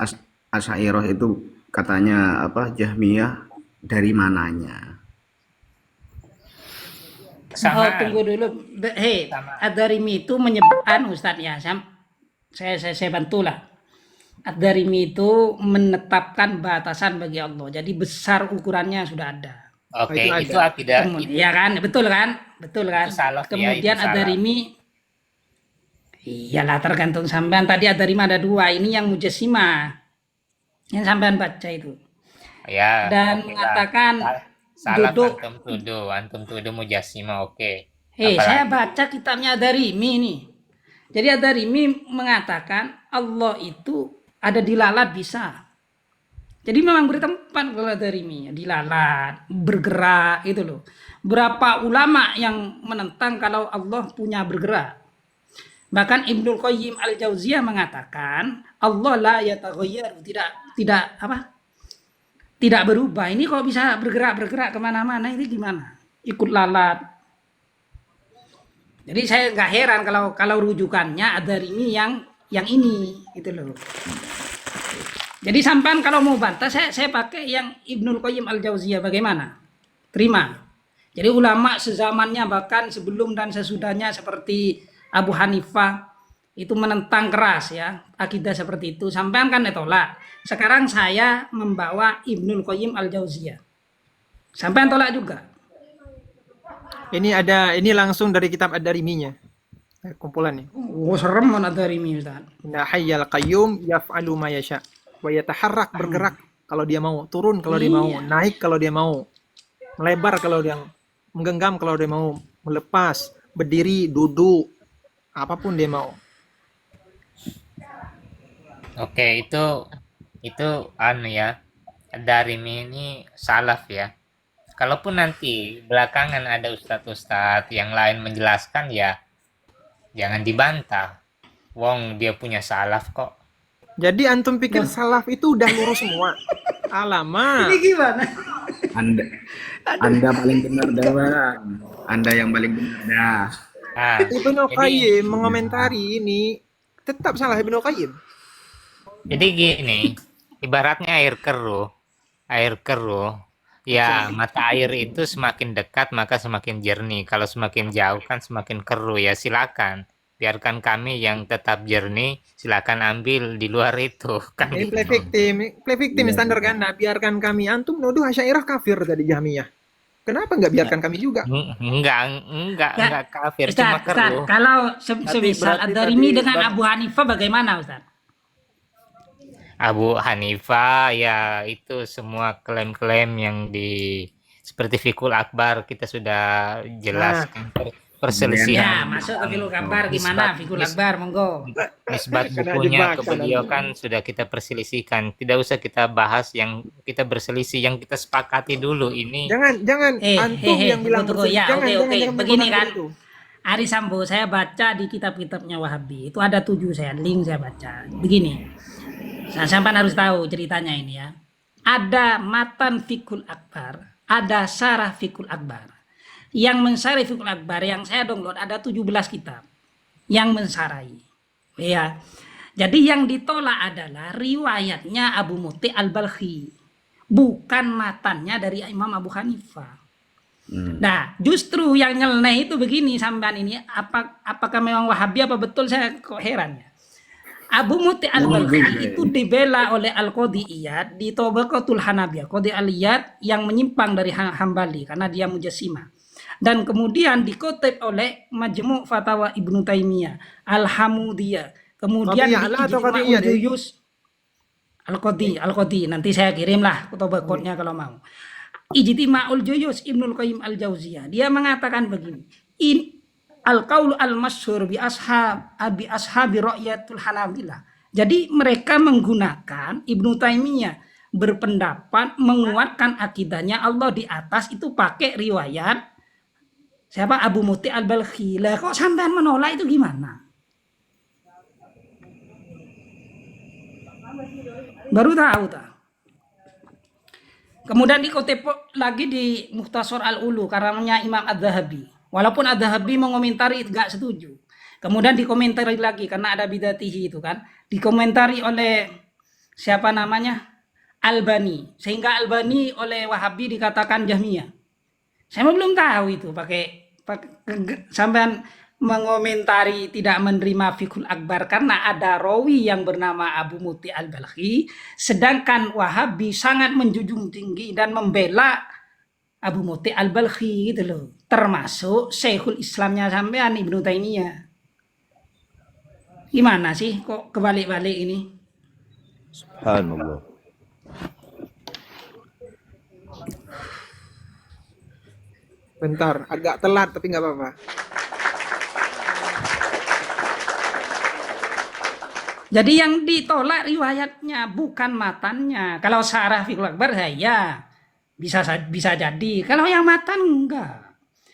Asy'ariyah itu katanya apa? Jahmiyah dari mananya? Oh, Kesamaan. tunggu dulu. Hei, Sama. Ad-Darimi itu menyebutkan Ustadz ya. Saya bantulah. Ad-Darimi itu menetapkan batasan bagi Allah. Jadi besar ukurannya sudah ada. Oke, itu itu ada. akidah Iya kan? Betul kan? Itu salaf ya, Kemudian itu salaf. Ad-Darimi, iyalah tergantung sampean. Tadi Ad-Darimi ada dua. Ini yang Mujassimah. Yang sampean baca itu. Ya, Dan oke lah. mengatakan Salaf duduk. antum tuduh Mujassimah, oke. Hei, Apalagi? saya baca kitabnya Ad-Darimi nih. Jadi Ad-Darimi mengatakan Allah itu ada di lalat bisa. Jadi memang bertempat kalau Ad-Darimi, dilalat, bergerak itu loh. Berapa ulama yang menentang kalau Allah punya bergerak. Bahkan Ibnul Qayyim Al-Jauziyah mengatakan Allah la yataghayyar, tidak berubah. Ini kok bisa bergerak kemana-mana, ini gimana? Ikut lalat. Jadi saya nggak heran kalau rujukannya Ad-Darimi yang ini gitu loh. Jadi sampean kalau mau bantah saya pakai yang Ibnul Qayyim Al-Jauziyah, bagaimana? Terima. Jadi ulama sezamannya bahkan sebelum dan sesudahnya seperti Abu Hanifah itu menentang keras ya akidah seperti itu. Sampean kan tolak. Sekarang saya membawa Ibnul Qayyim Al-Jauziyah. Sampean tolak juga. Ini langsung dari kitab Ad-Dariminya. Kumpulannya. Oh, serem mana Ad-Darimi Ustaz. Inna hayyal qayyum yaf'alu ma yasha. Wa yataharrak, bergerak kalau dia mau, turun kalau dia mau, naik kalau dia mau, melebar kalau dia menggenggam kalau dia mau, melepas, berdiri, duduk, apapun dia mau. Oke, itu anu ya. Ad-Darimi ini salaf ya. Kalaupun nanti belakangan ada ustadz-ustadz yang lain menjelaskan ya jangan dibantah. Wong dia punya salaf kok. Jadi antum pikir salaf itu udah lurus semua? Alamak. Ini gimana? Anda paling benar dah, Bang. Anda yang paling benar dah. Nah, Ibnu jadi Qayyim mengomentari ini tetap salah Ibnu Qayyim. jadi gini, ibaratnya air keruh. Ya, mata air itu semakin dekat maka semakin jernih. Kalau semakin jauh kan semakin keruh ya. Silakan, biarkan kami yang tetap jernih. Silakan ambil di luar itu kan Ini gitu. play victim standar kan. Nah, biarkan kami, antum nuduh Asy'ariyah kafir tadi Jahmiyah. Kenapa nggak biarkan kami juga? Enggak kafir, Ustaz, cuma keruh. kalau semisal berarti Ad-Darimi tadi, dengan Bang. Abu Hanifah bagaimana Ustaz? Abu Hanifah ya itu semua klaim-klaim yang Seperti Fikul Akbar kita sudah Nah, jelaskan Ya, perselisihan masuk ke Fikul Akbar nisbat gimana? Fikul nis, Akbar, monggo. nisbat kena bukunya ke dibaca beliau nanti. kan sudah kita perselisihkan. Tidak usah kita bahas yang kita berselisih, yang kita sepakati dulu ini. Jangan antum yang Tunggu, bilang tunggu. berselisih. Ya, Jangan, oke. jangan Begini menggunakan kan, itu. Ari Sambo, saya baca di kitab-kitabnya Wahabi. Itu ada 7 saya, link saya baca. Begini, sampai harus tahu ceritanya ini ya. Ada matan Fikul Akbar, ada syarah Fikul Akbar. Yang mensyarah Fikul Akbar yang saya download ada 17 kitab yang mensarai. Ya. Jadi yang ditolak adalah riwayatnya Abu Muti Al-Balkhi, bukan matannya dari Imam Abu Hanifah. Nah, justru yang nyeleneh itu begini sampean ini, apakah memang Wahabi apa betul, saya kok heran ya. Abu Muti Al-Balkhi itu dibela oleh Al-Qadhi Iyad di Tabaqatul Hanabiyah, Qadhi Al-Iyad yang menyimpang dari Hambali karena dia mujassimah. Dan kemudian dikutip oleh Majmu' Fatawa Ibnu Taimiyah, Al-Hamudiyah. Kemudian di Qadhiyah atau Ijtima'ul Qadhiyah deh? Juyus Al-Qadhi, nanti saya kirimlah kutubah-kutubahnya kalau mau. Ijtima'ul Juyus Ibnul Qayyim Al-Jauziyah. Dia mengatakan begini. Al-qaul al-masyhur bi ashabi ra'yatul Hanabilah. Jadi mereka menggunakan Ibnu Taimiyah berpendapat menguatkan akidahnya Allah di atas itu pakai riwayat siapa Abu Muti Al-Balkhi. Lah kok sampean menolak itu gimana? Baru tahu tak? Kemudian dikutip lagi di Mukhtasar Al-Ulu karangannya Imam Adz-Dzahabi. Walaupun Adz-Dzahabi mengomentari tidak setuju. Kemudian dikomentari lagi karena ada bidatihi itu kan. Dikomentari oleh siapa namanya? Albani. Sehingga Albani oleh Wahabi dikatakan Jahmiyah. Saya belum tahu itu pakai sampean mengomentari tidak menerima Fikul Akbar karena ada rawi yang bernama Abu Muti Al-Balkhi, sedangkan Wahabi sangat menjunjung tinggi dan membela Abu Muti Al-Balkhi gitu loh, termasuk Syekhul Islamnya sampean Ibnu Taimiyah. Gimana sih kok kebalik-balik ini? Subhanallah. Bentar, agak telat tapi nggak apa-apa. Jadi yang ditolak riwayatnya bukan matannya. Kalau syarah Fikul Akbar ya bisa jadi. Kalau yang matan enggak.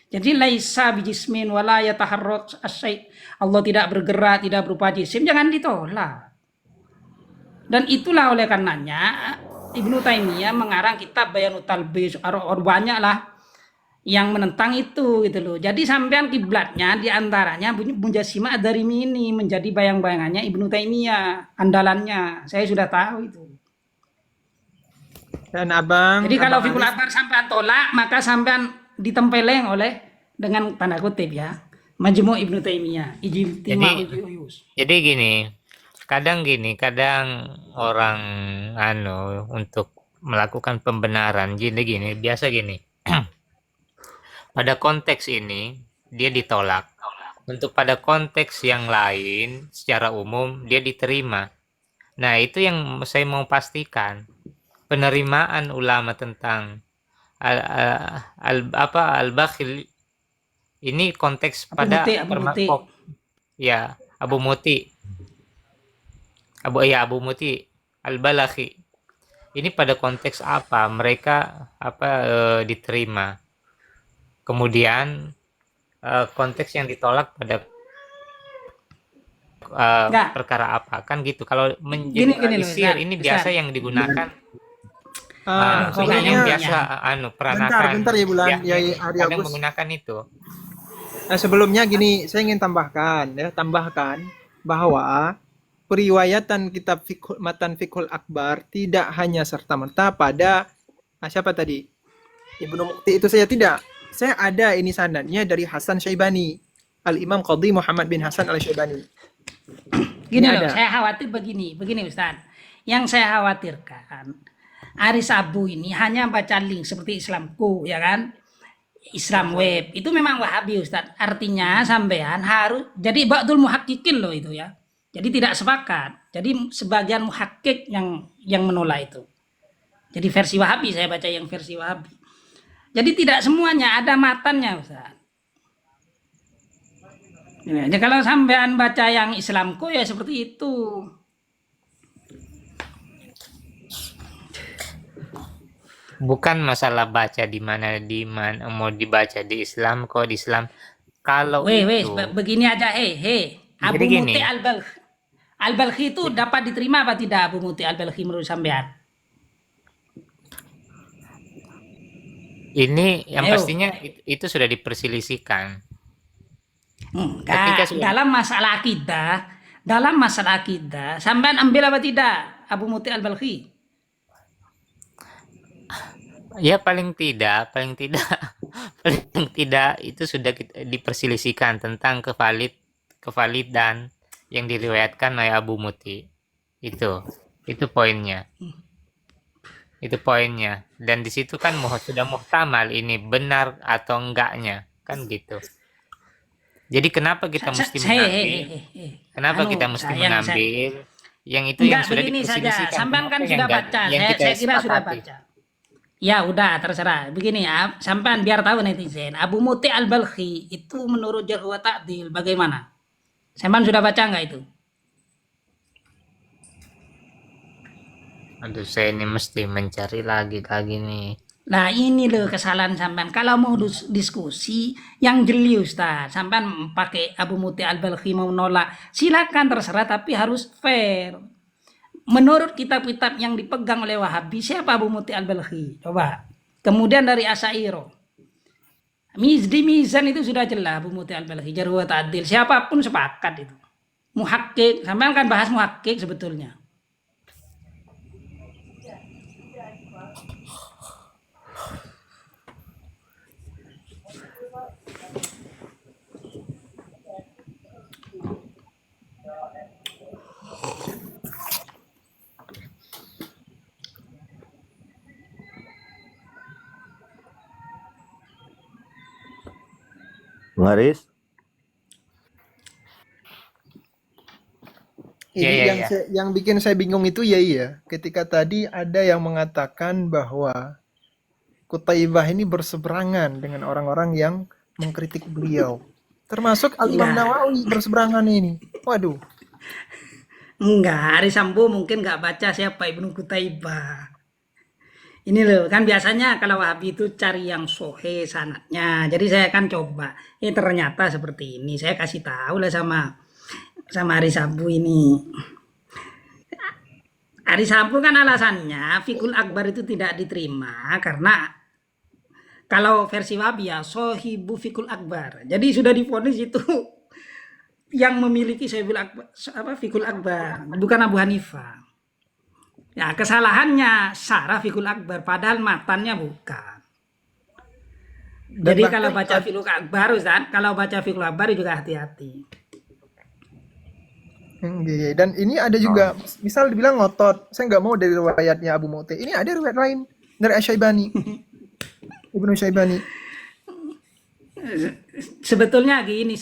Jadi laisa bijismin wala yataharrak asyai. Allah tidak bergerak, tidak berupa jisim, jangan ditolak. Dan itulah oleh karenanya Ibnu Taimiyah mengarang kitab Bayanut Talbis, banyak lah yang menentang itu gitu loh. Jadi sampean kiblatnya diantaranya Mujassimah Ad-Darimi ini menjadi bayang-bayangannya Ibnu Taimiyah, andalannya. Saya sudah tahu itu. Dan abang, Jadi kalau Abang Fikul Arif, Akbar sampean tolak, maka sampean ditempeleng oleh dengan tanda kutip ya, Majmu' Ibnu Taimiyah, Ijtima'ul Juyus. Jadi kadang orang untuk melakukan pembenaran gini, biasa gini. Pada konteks ini dia ditolak. Untuk pada konteks yang lain secara umum dia diterima. Nah, itu yang saya mau pastikan. Penerimaan ulama tentang al-Bakhil ini konteks pada Abu Muti. ya Abu Muti Al-Balakhi. Ini pada konteks apa? Mereka diterima. Kemudian konteks yang ditolak pada perkara apa? Kan gitu. Kalau mengeneralisir ini biasa yang digunakan yang biasa peranakan. bentar ya Bulan, ya kadang Agus. menggunakan itu. Nah, sebelumnya gini, saya ingin tambahkan bahwa periwayatan kitab Matan Fiqhul Akbar tidak hanya serta-merta pada siapa tadi? Ibnu Mukti itu saya tidak. Saya ada ini sanadnya dari Hasan Syaibani, Al-Imam Qadhi Muhammad bin Hasan Al-Syaibani. Gini Ini loh, ada. saya khawatir begini Ustaz. Yang saya khawatirkan, Aris Abu ini hanya baca link seperti Islamku, ya kan? Islam Web itu memang Wahabi Ustaz. Artinya sampean harus jadi ba'dul muhakkikin loh itu ya. Jadi tidak sepakat. Jadi sebagian muhakkik yang menolak itu. Jadi versi Wahabi, saya baca yang versi Wahabi. Jadi tidak semuanya ada matannya, Ustaz. Ya, jadi kalau sampean baca yang Islamku ya seperti itu. Bukan masalah baca di mana mau dibaca di Islam kok di Islam. Kalau itu Begini aja, Abu jadi gini, Muti Al-Balkhi itu dapat diterima apa tidak Abu Muti Al-Balkhi menurut sampean? ini yang Ayo. pastinya itu sudah diperselisihkan. Enggak, dalam masalah akidah, sampean ambil apa tidak Abu Muti Al-Balkhi? Ya paling tidak paling tidak itu sudah diperselisihkan tentang kevalidan yang diriwayatkan oleh Abu Muti. Itu poinnya. Itu poinnya. Dan di situ kan sudah muhtamal ini benar atau enggaknya, kan gitu. Jadi kenapa kita mesti mengambil yang itu yang sudah begini saja. diperselisihkan? Sampean kan Kenapa sudah yang baca. yang kita Saya kira sudah sepakati? baca. Ya udah terserah. Begini ya, sampean biar tahu netizen. Abu Muti Al-Balkhi itu menurut Jarh wa Ta'dil bagaimana? Sampean sudah baca nggak itu? Aduh, saya ini mesti mencari lagi nih. Nah ini loh kesalahan sampean. Kalau mau diskusi yang jeli Ustaz, sampean pakai Abu Muti Al-Balkhi mau nolak, silakan terserah tapi harus fair. Menurut kitab-kitab yang dipegang oleh Wahabi, siapa Abu Muti Al-Balkhi? Coba. Kemudian dari Asy'ariyah. Di Mizan itu sudah jelas Abu Muti Al-Balkhi, Jarh wa Ta'dil. Siapapun sepakat itu. Muhakkik, sampean kan bahas muhakkik sebetulnya. Bung Haris, Ini Ya. yang bikin saya bingung itu ya, ketika tadi ada yang mengatakan bahwa Qutaibah ini berseberangan dengan orang-orang yang mengkritik beliau. Termasuk Al-Imam Nawawi berseberangan ini. Waduh. Enggak, Ari Sambo mungkin nggak baca siapa Ibnu Qutaibah. Ini loh, kan biasanya kalau Wahabi itu cari yang sohe sanatnya. Jadi saya akan coba. Ternyata seperti ini. Saya kasih tahu lah sama Ari Sambo ini. Ari Sambo kan alasannya Fikul Akbar itu tidak diterima karena kalau versi Wahabi ya Sohibu Fikul Akbar. Jadi sudah divonis itu yang memiliki Sohibul Akbar, Fikul Akbar, bukan Abu Hanifah. Ya kesalahannya Sarah Fikul Akbar, padahal matannya bukan. Jadi kalau baca Fikul Akbar, Ustaz, kalau baca Fikul Akbar juga hati-hati. Dan ini ada juga, misal dibilang ngotot, saya nggak mau dari riwayatnya Abu Muti. Ini ada riwayat lain dari Asy-Syaibani, Ibnu Syaibani. Sebetulnya gini,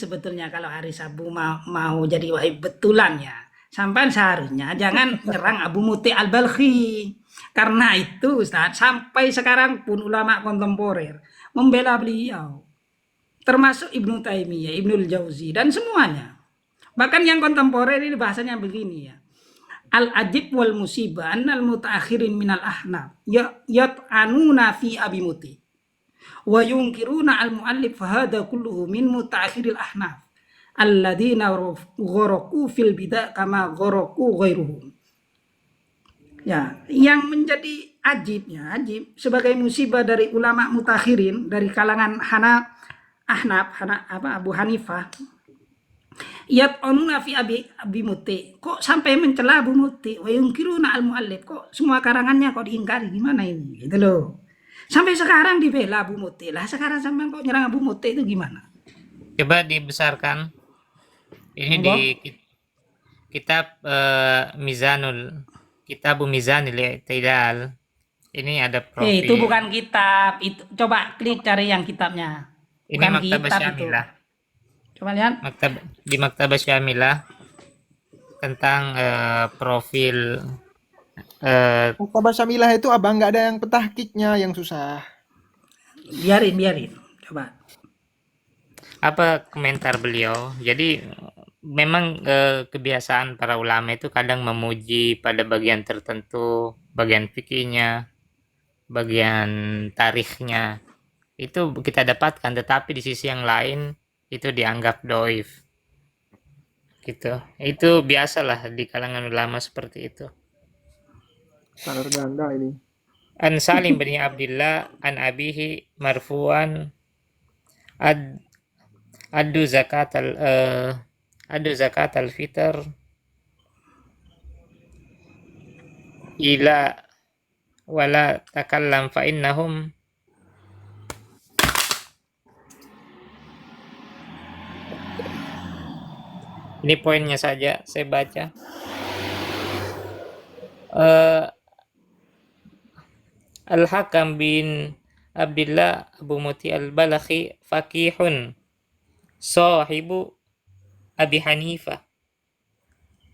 kalau Ari Sabu mau jadi wahib betulan ya, sampai seharusnya jangan nyerang Abu Muti Al-Balkhi. Karena itu Ustaz, sampai sekarang pun ulama kontemporer membela beliau. Termasuk Ibnu Taimiyah, Ibnul Jauzi dan semuanya. Bahkan yang kontemporer ini bahasanya begini ya. Al-ajib wal musibah annal mutaakhirin minal ahnaf yat'anuna fi Abi Muti. Wa yunkiruna al-muallif fahada kulluhu min mutaakhiril ahnaf alladzina gharaku fil bid'ah kama gharaku ghairuhum. Ya, yang menjadi ajib sebagai musibah dari ulama mutakhirin dari kalangan Abu Hanifah. Yat'anuna fi Abi Muti. Kok sampai mencela Abu Muti? Wa yunkiruna al-muallif. Kok semua karangannya kok diingkari? Gimana ini? Gitu loh. Sampai sekarang dibela Abu Muti. Lah sekarang sampai kok nyerang Abu Muti itu gimana? Coba dibesarkan. Ini di kitab Kitabu Mizanul I'tidal. Ini ada profil. Itu bukan kitab. Itu coba klik cari yang kitabnya. Ini Maktabah Syamilah. Coba lihat. Di Maktabah Syamilah tentang profil Maktabah Syamilah itu abang nggak ada yang petahkiknya yang susah. biarin. Coba. Apa komentar beliau? Jadi memang kebiasaan para ulama itu kadang memuji pada bagian tertentu, bagian fikihnya, bagian tarikhnya. Itu kita dapatkan, tetapi di sisi yang lain itu dianggap doif. Gitu. Itu biasalah di kalangan ulama seperti itu. Standar ganda ini. An Salim bin Abdullah an abihi marfu'an ad adu zakat al fitr ila wala takallam fa innahum ini poinnya saja saya baca. Al-Hakam bin Abdullah Abu Muti al-Balakhi faqihun sahibu Abi Hanifah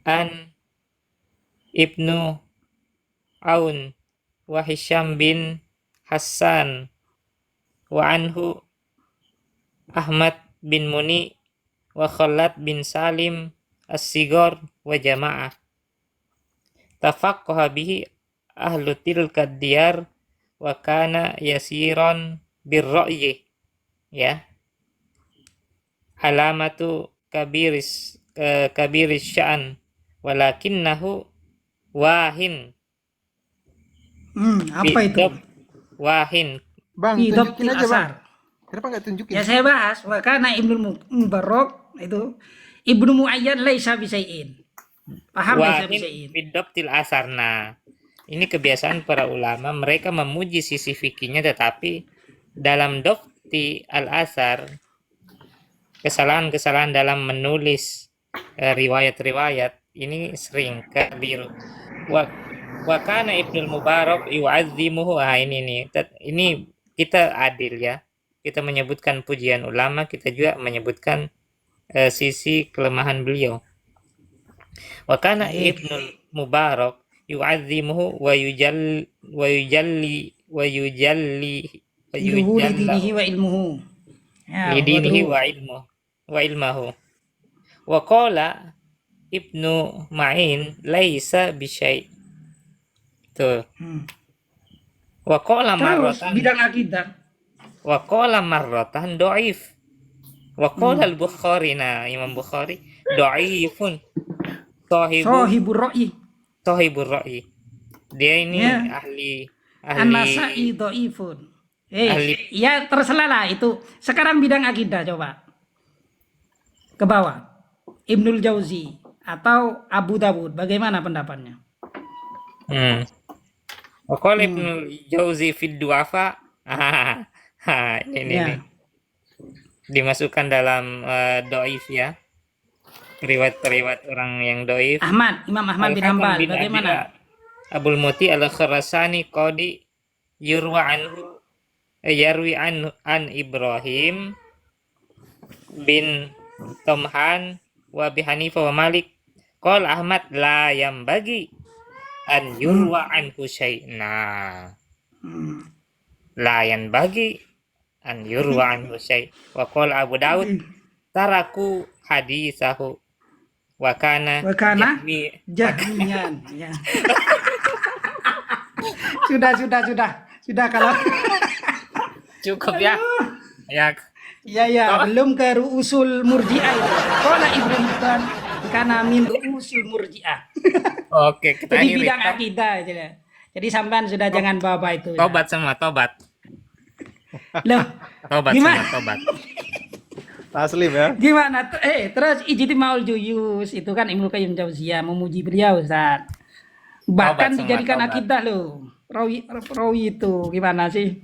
an Ibnu Aun wa Hisham bin Hassan wa anhu Ahmad bin Muni wa Khalad bin Salim as-Sigar wa jama'ah tafaqqaha bihi ahlu tilka diyar wa kana yasiran birra'yi, ya, alamatu kabiris sya'an walakinnahu wahin Apa itu? wahin Bang, Fi tunjukin dhabtil aja bang. asar. Kenapa nggak tunjukin? Ya saya bahas, wa kana Ibnu Mubarak itu Ibnu Muayyad laisa bisyai'in. Paham laisa wahin bisyai'in. bidabtil asar. Nah, ini kebiasaan para ulama, mereka memuji sisi fikihnya, tetapi dalam dokti al-asar, kesalahan-kesalahan dalam menulis riwayat-riwayat ini sering kabir. Wa kana Ibnu Mubarak yu'azzimuhu. Ini nih. Ini kita adil ya. Kita menyebutkan pujian ulama, kita juga menyebutkan sisi kelemahan beliau. Wa kana Ibnu Mubarak yu'azzimuhu wa yujalli Yuhudi dinihi wa ilmuhu. Ya, lidinihi waduh. wa ilmahu. Wa qala Ibnu Ma'in laisa bisyai. Tuh. Wa qala Terus marratan bidang akidah. wa qala marratan dhaif. Wa qala al-Bukhari, nah Imam Bukhari dhaifun Sahibur Ra'yi. sahibur ra'yi. Dia ini Ya. ahli An-Nasa'i dhaifun. ahli Ya terserah lah itu. Sekarang bidang akidah coba. Ke bawah. Ibnul Jauzi atau Abu Dawud, bagaimana pendapatnya? Wa qala Ibnu Jauzi fid du'afa. Ini Ya. nih. Dimasukkan dalam dhaif ya. Riwayat-riwayat orang yang dhaif. Imam Ahmad bin Al-Hakam Hambal, bin bagaimana? Abdillah Abul Muti al-Khurasani qadi yarwi an Ibrahim bin Tomhan wa Abi Hanifah wa Malik qala Ahmad la yambagi an yurwa anhu syai'na. La yanbagi an yurwa anhu syai'. Wa qala Abu Daud taraku hadisahu wa kana Jahmiyan. Ya. Sudah kalau cukup ya. ya belum ke usul murji'ah itu. Qala Ibnu Hibban kana min usul murji'ah. Oke, kita Jadi akhiri. bidang akidah aja. Jadi sampean sudah jangan bawa itu. Tobat semua, tobat. Loh, Tobat gimana? semua, tobat. Taslim ya. Gimana? Terus Ijtima'ul Juyus itu kan Ibnu Qayyim Jauziyah memuji beliau, Ustaz. Bahkan Tobat semua, dijadikan tobat. akidah loh. Rawi itu gimana sih?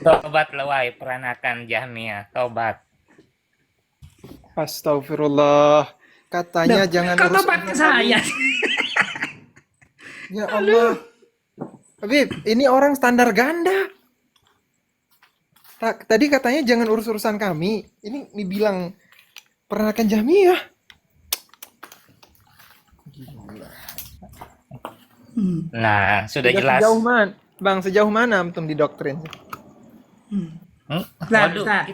Tobat lewai peranakan Jahmiyah, tobat. Astagfirullah. Katanya jangan Kok urus tobat ke saya? Ya Allah. Habib, ini orang standar ganda. Tadi katanya jangan urus urusan kami. Ini dibilang peranakan Jahmiyah. Nah, sudah Udah jelas. sejauh man. Bang, sejauh mana antum di doktrin? Waduh, Ustaz.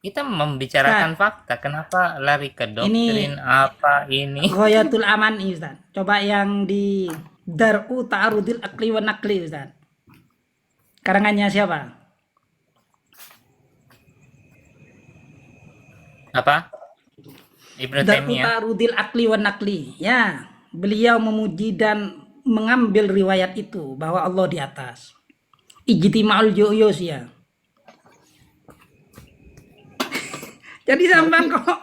kita membicarakan fakta. Kenapa lari ke doktrin apa ini? Ghayatul Aman ini, Ustaz. Coba yang di Dar'u Ta'arudil Akli wa Nakli, Ustaz. Karangannya siapa? Apa? Ibnu Dar'u Taimiyah. Ta'arudil Akli wa Nakli. Ya, beliau memuji dan mengambil riwayat itu bahwa Allah di atas. Ijtima'ul Juyus ya. Jadi sampean kok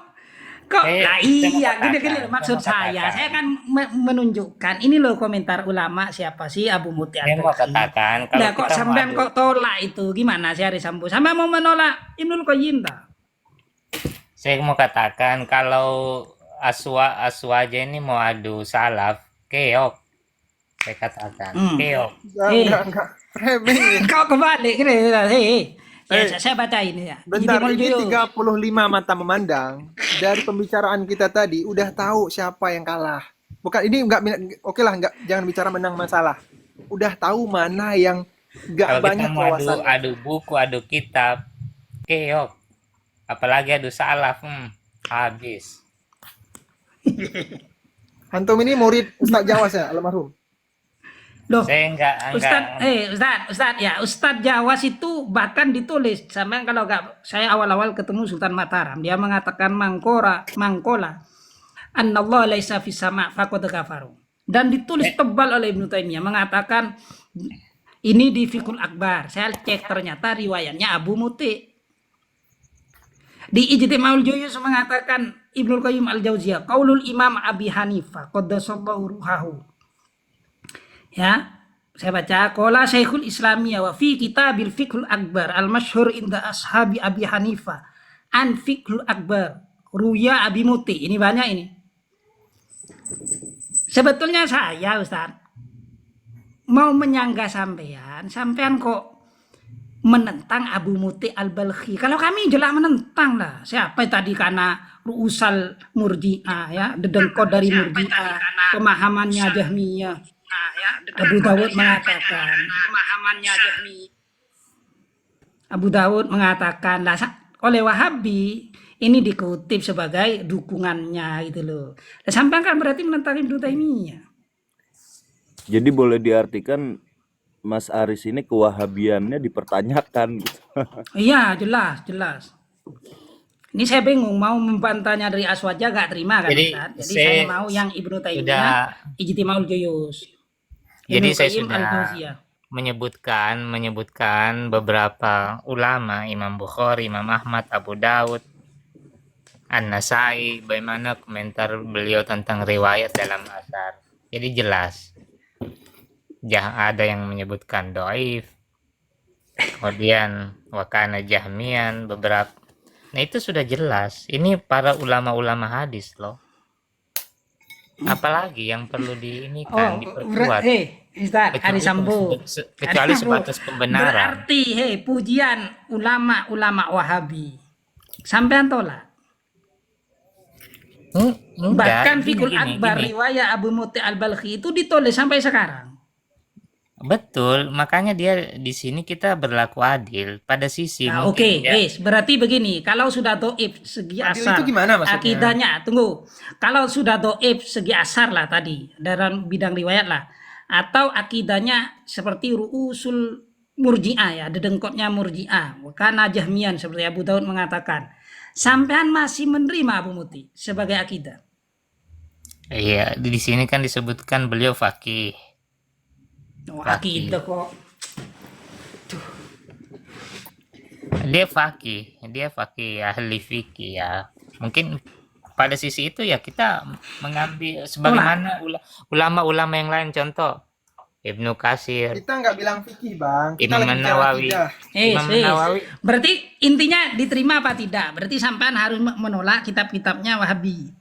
nah iya gini maksud saya kan menunjukkan ini loh komentar ulama siapa sih Abu Muti Saya mau katakan kalau nah kok kita sampean mau kok tolak itu gimana sih Ari Sambo sampai mau menolak Ibnul Qayyim tak? saya mau katakan kalau aswa aja ini mau adu salaf, keok. Saya katakan, keok. Enggak. Remeh. Kau kebalik gini saya baca ini ya. Bentar, Ijtima'ul ini Juyus. 35 mata memandang. Dari pembicaraan kita tadi, udah tahu siapa yang kalah. Bukan, ini enggak, oke lah, enggak, jangan bicara menang masalah. Udah tahu mana yang enggak Kalau banyak kita mau wawasan. adu buku, adu kitab, keok. Apalagi adu salaf, habis. Antum ini murid Ustaz Jawas ya, almarhum. Loh, Saya enggak Ustaz Jawas itu bahkan ditulis sampai kalau enggak saya awal-awal ketemu Sultan Mataram dia mengatakan mangkola annallahu laisa fis sama' faqad kafaru dan ditulis tebal oleh Ibnu Taimiyah mengatakan ini di Fiqhul Akbar saya cek ternyata riwayatnya Abu Muti di Ijtima'ul Juyus mengatakan Ibnu Qayyim al-Jauziyah qaulul Imam Abi Hanifah qaddasallahu ruhahu. Ya, saya baca qala Syekhul Islamiyah wa fi kitabil Fiqhul Akbar al-masyhur inda ashabi Abi Hanifah an Fiqhul Akbar ruya Abi Muti. Ini banyak ini. Sebetulnya saya Ustaz mau menyanggah sampean kok menentang Abu Muti al-Balkhi. Kalau kami jelas menentang lah. Siapa tadi karena ru'usal murji'ah ya, dedengkot dari murji'ah, pemahamannya Jahmiyah. Abu Dawud mengatakan Abu Dawud mengatakan lah oleh Wahabi ini dikutip sebagai dukungannya gitu loh. Nah, sampai kan berarti menentang Ibnu Taimiyah. Jadi boleh diartikan Mas Aris ini kewahabiannya dipertanyakan gitu. Iya, jelas. Ini saya bingung mau membantahnya dari Aswaja gak terima kan Ustaz? Jadi saya mau yang Ibnu Taimiyah Ijtima'ul Juyus. Jadi saya sudah menyebutkan beberapa ulama, Imam Bukhari, Imam Ahmad, Abu Daud, An-Nasai, bagaimana komentar beliau tentang riwayat dalam asar. Jadi jelas. Ada yang menyebutkan doif, kemudian wakana jahmian, beberapa. Nah itu sudah jelas. Ini para ulama-ulama hadis loh. Apalagi yang perlu diperkuat. Ustaz Ari Sambo. Kecuali sebatas pembenaran. Berarti pujian ulama-ulama Wahabi. Sampean tolak. Bahkan Fiqhul Akbar riwayat Abu Muti al-Balkhi itu ditulis sampai sekarang. Betul, makanya dia di sini kita berlaku adil pada sisi. Nah, Oke, berarti begini, kalau sudah doib segi asar, itu gimana maksudnya? akidahnya, tunggu, kalau sudah doib segi asar lah tadi, dalam bidang riwayat lah, atau akidahnya seperti ru'usul murji'ah ya, dedengkotnya murji'ah, karena jahmian seperti Abu Daud mengatakan, sampean masih menerima Abu Muti sebagai akidah. Iya, di sini kan disebutkan beliau faqih. Akidah kok. Dia faqih ahli fikih ya. Mungkin pada sisi itu ya kita mengambil sebagaimana ulama-ulama yang lain, contoh Ibnu Katsir. Kita nggak bilang fikih, Bang. Kita Imam Nawawi. Imam Nawawi. Berarti intinya diterima apa tidak? Berarti sampean harus menolak kitab-kitabnya Wahabi.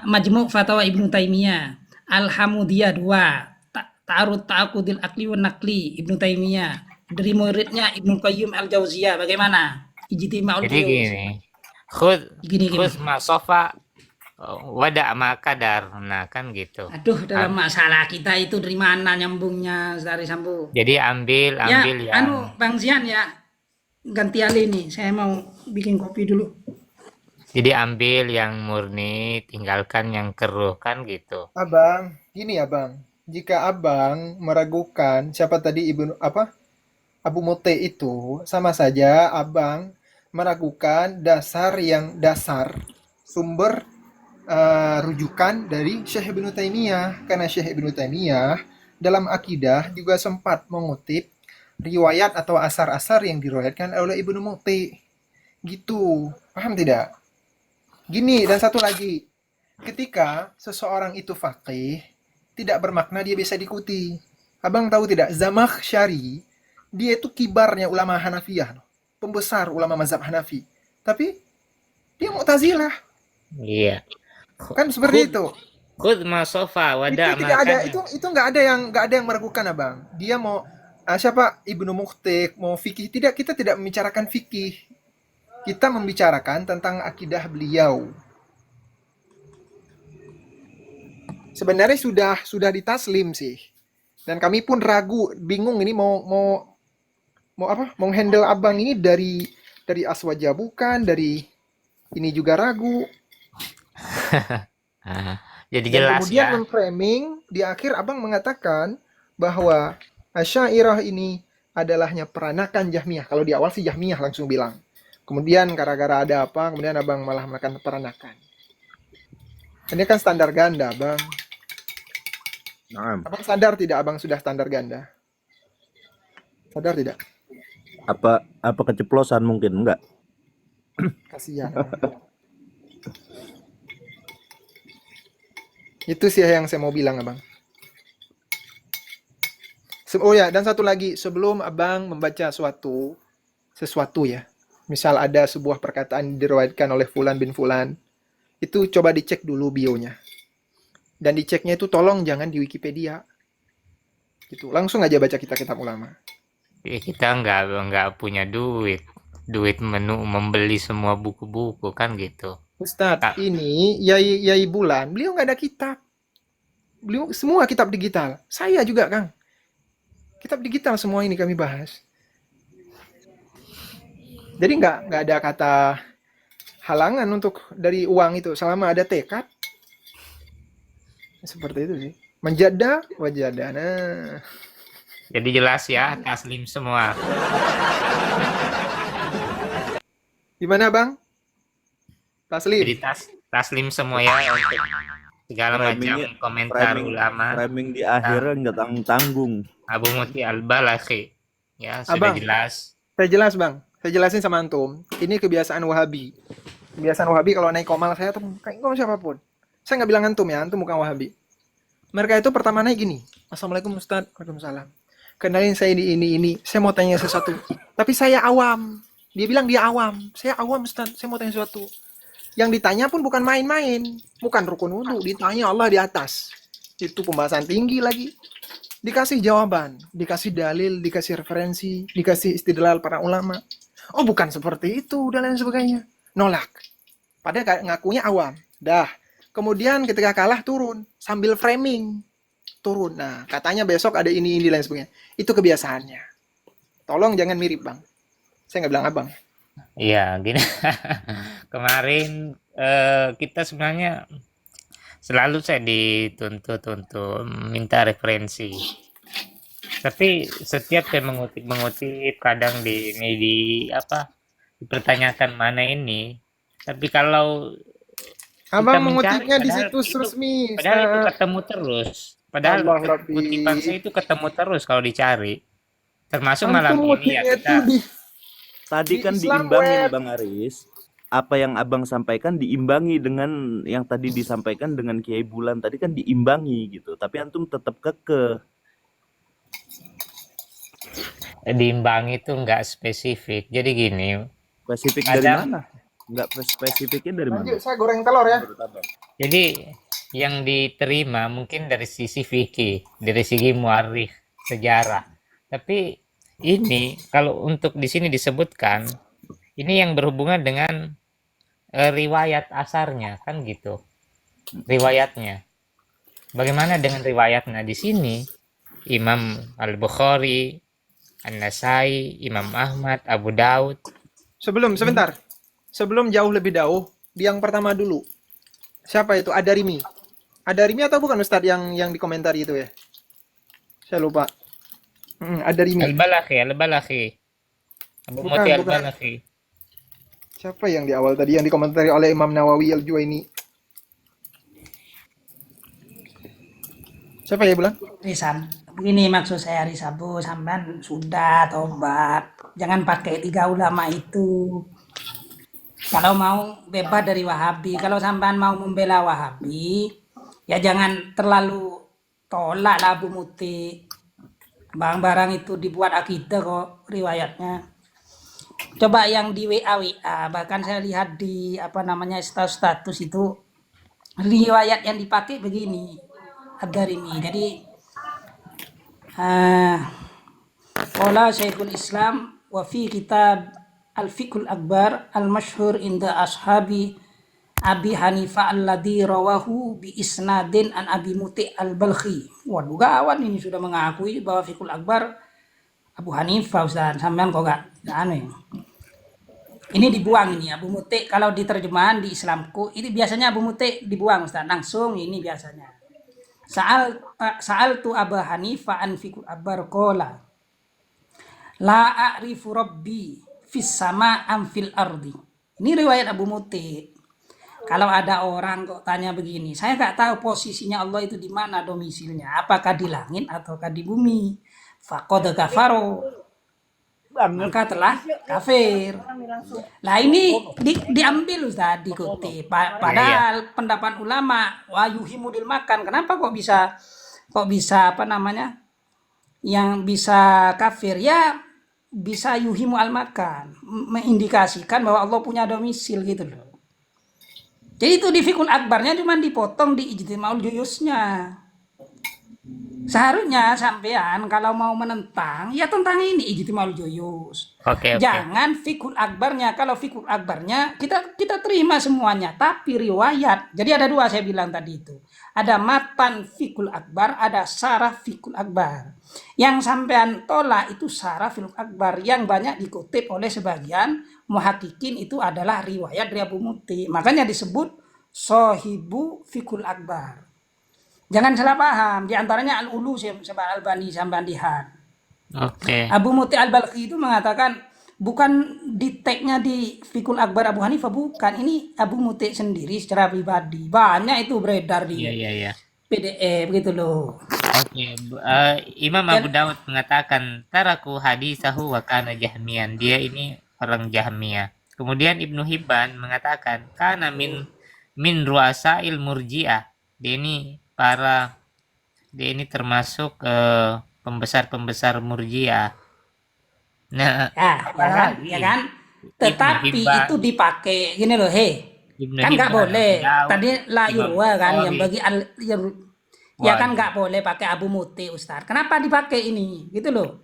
Majmu' Fatawa Ibnu Taimiyah, Al-Hamudiyah 2. Ta'arud Ta'aqudil Akli wa Nakli Ibnu Taimiyah dari muridnya Ibnu Qayyim al-Jauziyah. Bagaimana? Ijtima'ul Juyus. Jadi gini. Khudz ma safa wada makadar. Nah, kan gitu. Aduh, dalam masalah kita itu dari mana nyambungnya, Saudari Sambo? Jadi ambil Ya, ambil yang Bang Zian ya, ganti alih nih. Saya mau bikin kopi dulu. ambil yang murni, tinggalkan yang keruh, kan gitu. Abang, gini abang. Jika abang meragukan siapa tadi Ibnu apa Abu Mute itu, sama saja abang meragukan dasar sumber rujukan dari Syekh Ibnu Taimiyah, karena Syekh Ibnu Taimiyah dalam akidah juga sempat mengutip riwayat atau asar-asar yang diriwayatkan oleh Ibnu Muti. Gitu. Paham tidak? Gini, dan satu lagi. Ketika seseorang itu faqih, tidak bermakna dia bisa diikuti. Abang tahu tidak? Zamakhsyari, dia itu kibarnya ulama Hanafiyah. Pembesar ulama mazhab Hanafi. Tapi dia Mu'tazilah. Iya. Kan seperti itu. Khud ma sofa Itu wada tidak ada, makan. itu nggak ada yang meragukan abang. Dia mau siapa Ibnu Mukhtik mau fikih, tidak, kita tidak membicarakan fikih, kita membicarakan tentang akidah beliau. Sebenarnya sudah ditaslim sih, dan kami pun ragu, bingung ini mau apa, mau handle abang ini dari aswaja bukan, dari ini juga ragu. Ah, jadi Dan jelas kemudian ya. memframing di akhir abang mengatakan bahwa Asy'ariyah ini adalahnya peranakan Jahmiyah. Kalau di awal sih Jahmiyah langsung bilang. Kemudian gara-gara ada apa, kemudian abang malah melakukan peranakan. Ini kan standar ganda, Bang. Nah, Abang sadar tidak abang sudah standar ganda? Sadar tidak? apa keceplosan mungkin enggak? Kasihan. Itu sih yang saya mau bilang, abang. Oh ya, dan satu lagi, sebelum abang membaca sesuatu ya, misal ada sebuah perkataan diriwayatkan oleh Fulan bin Fulan, itu coba dicek dulu bionya. Dan diceknya itu tolong jangan di Wikipedia. Gitu. Langsung aja baca kitab-kitab ulama. Ya, kita nggak punya duit menu membeli semua buku-buku, kan gitu. Ustadz, Kak, ini Yai Bulan, beliau nggak ada kitab. Beliau semua kitab digital. Saya juga, Kang. Kitab digital semua ini kami bahas. Jadi nggak ada kata halangan untuk dari uang itu selama ada tekad. Seperti itu sih. Menjada wajada. Nah, jadi jelas ya, taslim semua. gimana Bang? Taslim. Jadi taslim semua ya untuk segala macam Framingnya komentar framing ulama. framing di akhirnya nggak tanggung-tanggung. Abu Muti Al-Balakhi. Ya, sudah Abang, jelas. saya jelas Bang. Saya jelasin sama antum. Ini kebiasaan Wahabi. Kebiasaan Wahabi kalau naik komal saya tuh kayak komal siapapun. Saya nggak bilang antum ya, antum bukan Wahabi. Mereka itu pertama naik gini. Assalamualaikum Ustaz. Waalaikumsalam. Kenalin saya ini. Saya mau tanya sesuatu. Tapi saya awam. Dia bilang dia awam. Saya awam Ustaz. Saya mau tanya sesuatu. Yang ditanya pun bukan main-main. Bukan rukun wudhu. Ditanya Allah di atas. Itu pembahasan tinggi lagi. Dikasih jawaban. Dikasih dalil. Dikasih referensi. Dikasih istidlal para ulama. Oh bukan seperti itu. Dan lain sebagainya. Nolak. Padahal ngakunya awam. Dah. Kemudian ketika kalah turun. Sambil framing. Turun. Nah katanya besok ada ini lain sebagainya. Itu kebiasaannya. Tolong jangan mirip Bang. Saya nggak bilang abang. Iya, gini. Kemarin kita sebenarnya selalu saya dituntut untuk minta referensi. Tapi setiap saya mengutip kadang dipertanyakan mana ini. Tapi kalau kita Abang mencari mengutipnya di situs resmi. padahal itu ketemu terus. Padahal Allah Rabbi. kutipan saya itu ketemu terus kalau dicari. Termasuk malam Antum ini ya ngutipnya kita. tuh Tadi Di kan Islam diimbangi Web. Bang Aris. Apa yang Abang sampaikan diimbangi dengan yang tadi disampaikan dengan Kiai Bulan tadi kan diimbangi gitu. Tapi antum tetap kekeh. Diimbang itu nggak spesifik. Jadi gini, Spesifik dari kadang mana? Enggak spesifiknya dari mana? Lanjut, saya goreng telur ya. Menurut Abang? jadi yang diterima mungkin dari sisi fikih, dari segi muarikh sejarah. Tapi ini kalau untuk di sini disebutkan, ini yang berhubungan dengan riwayat asarnya kan gitu. riwayatnya. Bagaimana dengan riwayatnya di sini? Imam Al-Bukhari, An-Nasai, Imam Ahmad, Abu Daud. Sebentar. Sebelum jauh lebih jauh, yang pertama dulu. Siapa itu? Ad-Darimi. Ad-Darimi atau bukan Ustadz yang dikomentari itu ya? Saya lupa. Ad-Darimi. Al-Balakhi. Abu Bukan, Muti bukan. Al-Balakhi. Siapa yang di awal tadi yang dikomentari oleh Imam Nawawi Al-Juwaini? Siapa ya bilang? Risan. Begini maksud saya Risabu, sampean sudah tobat. Jangan pakai 3 ulama itu. Kalau mau bebas dari Wahabi, kalau sampean mau membela Wahabi, ya jangan terlalu tolak lah Abu Muti. Barang-barang itu dibuat akidah kok riwayatnya. Coba yang di WA, bahkan saya lihat di status itu riwayat yang dipakai begini. Ad-Darimi. Jadi qala Syekhul Islam wa fi kitab Al-Fiqhul Akbar al-masyhur inda ashabi Abi Hanifah alladhi rawahu bi isnadin an Abi Muti al-Balkhi. Waduh, kawan ini sudah mengakui bahwa Fiqhul Akbar Abu Hanifah, Ustaz. Sampean kok gak aneh. Ini dibuang ini Abu Muti, kalau di terjemahan di Islamku ini biasanya Abu Muti dibuang, Ustaz. Langsung ini biasanya. Sa'al tu Abu Hanifah an Fiqhul Akbar qala la a'rifu rabbi fis sama am fil ardi. Ini riwayat Abu Muti. Kalau ada orang kok tanya begini, saya nggak tahu posisinya Allah itu di mana domisilnya, apakah di langit ataukah di bumi. Faqad kafaro, maka telah kafir. Nah ini diambil Ustaz, dikutip. Padahal pendapat ulama wa yuhimudil makan. Kenapa kok bisa yang bisa kafir ya, bisa yuhimu al makan, mengindikasikan bahwa Allah punya domisil gitu loh. Jadi itu di Fiqhul Akbarnya cuma dipotong di Ijtimaul Juyusnya. Seharusnya sampean kalau mau menentang ya tentang ini Ijtimaul Juyus. Oke. Jangan Fiqhul Akbarnya. Kalau Fiqhul Akbarnya kita terima semuanya, tapi riwayat. Jadi ada 2 saya bilang tadi itu. Ada matan Fiqhul Akbar, ada sarah Fiqhul Akbar. Yang sampean tolak itu sarah Fiqhul Akbar yang banyak dikutip oleh sebagian muhakkikin, itu adalah riwayat dari Abu Muti. Makanya disebut Sohibu Fiqhul Akbar. Jangan salah paham. Di antaranya Al-Ulu Syekh Albani sampean lihat. Oke. Abu Muti Al-Balkhi itu mengatakan bukan di tag-nya di Fiqhul Akbar Abu Hanifah, bukan. Ini Abu Muti sendiri secara pribadi. Banyak itu beredar di Iya. PDF gitu loh. Oke. Imam Abu Daud mengatakan taraku hadisahu wa kana jahmiyan. Dia ini orang Jahmiyah. Kemudian Ibnu Hibban mengatakan kana min ruasail murji'ah. Dia ini termasuk pembesar Murji'ah. Nah, Ya kan? Tetapi itu dipakai gini loh, Ibnu kan nggak Hibban, boleh. Abu Daud, Tadi la Imam yurwa kan yang Bukhari. bagi ya kan nggak boleh pakai Abu Muti, Ustaz. Kenapa dipakai ini? Gitu loh.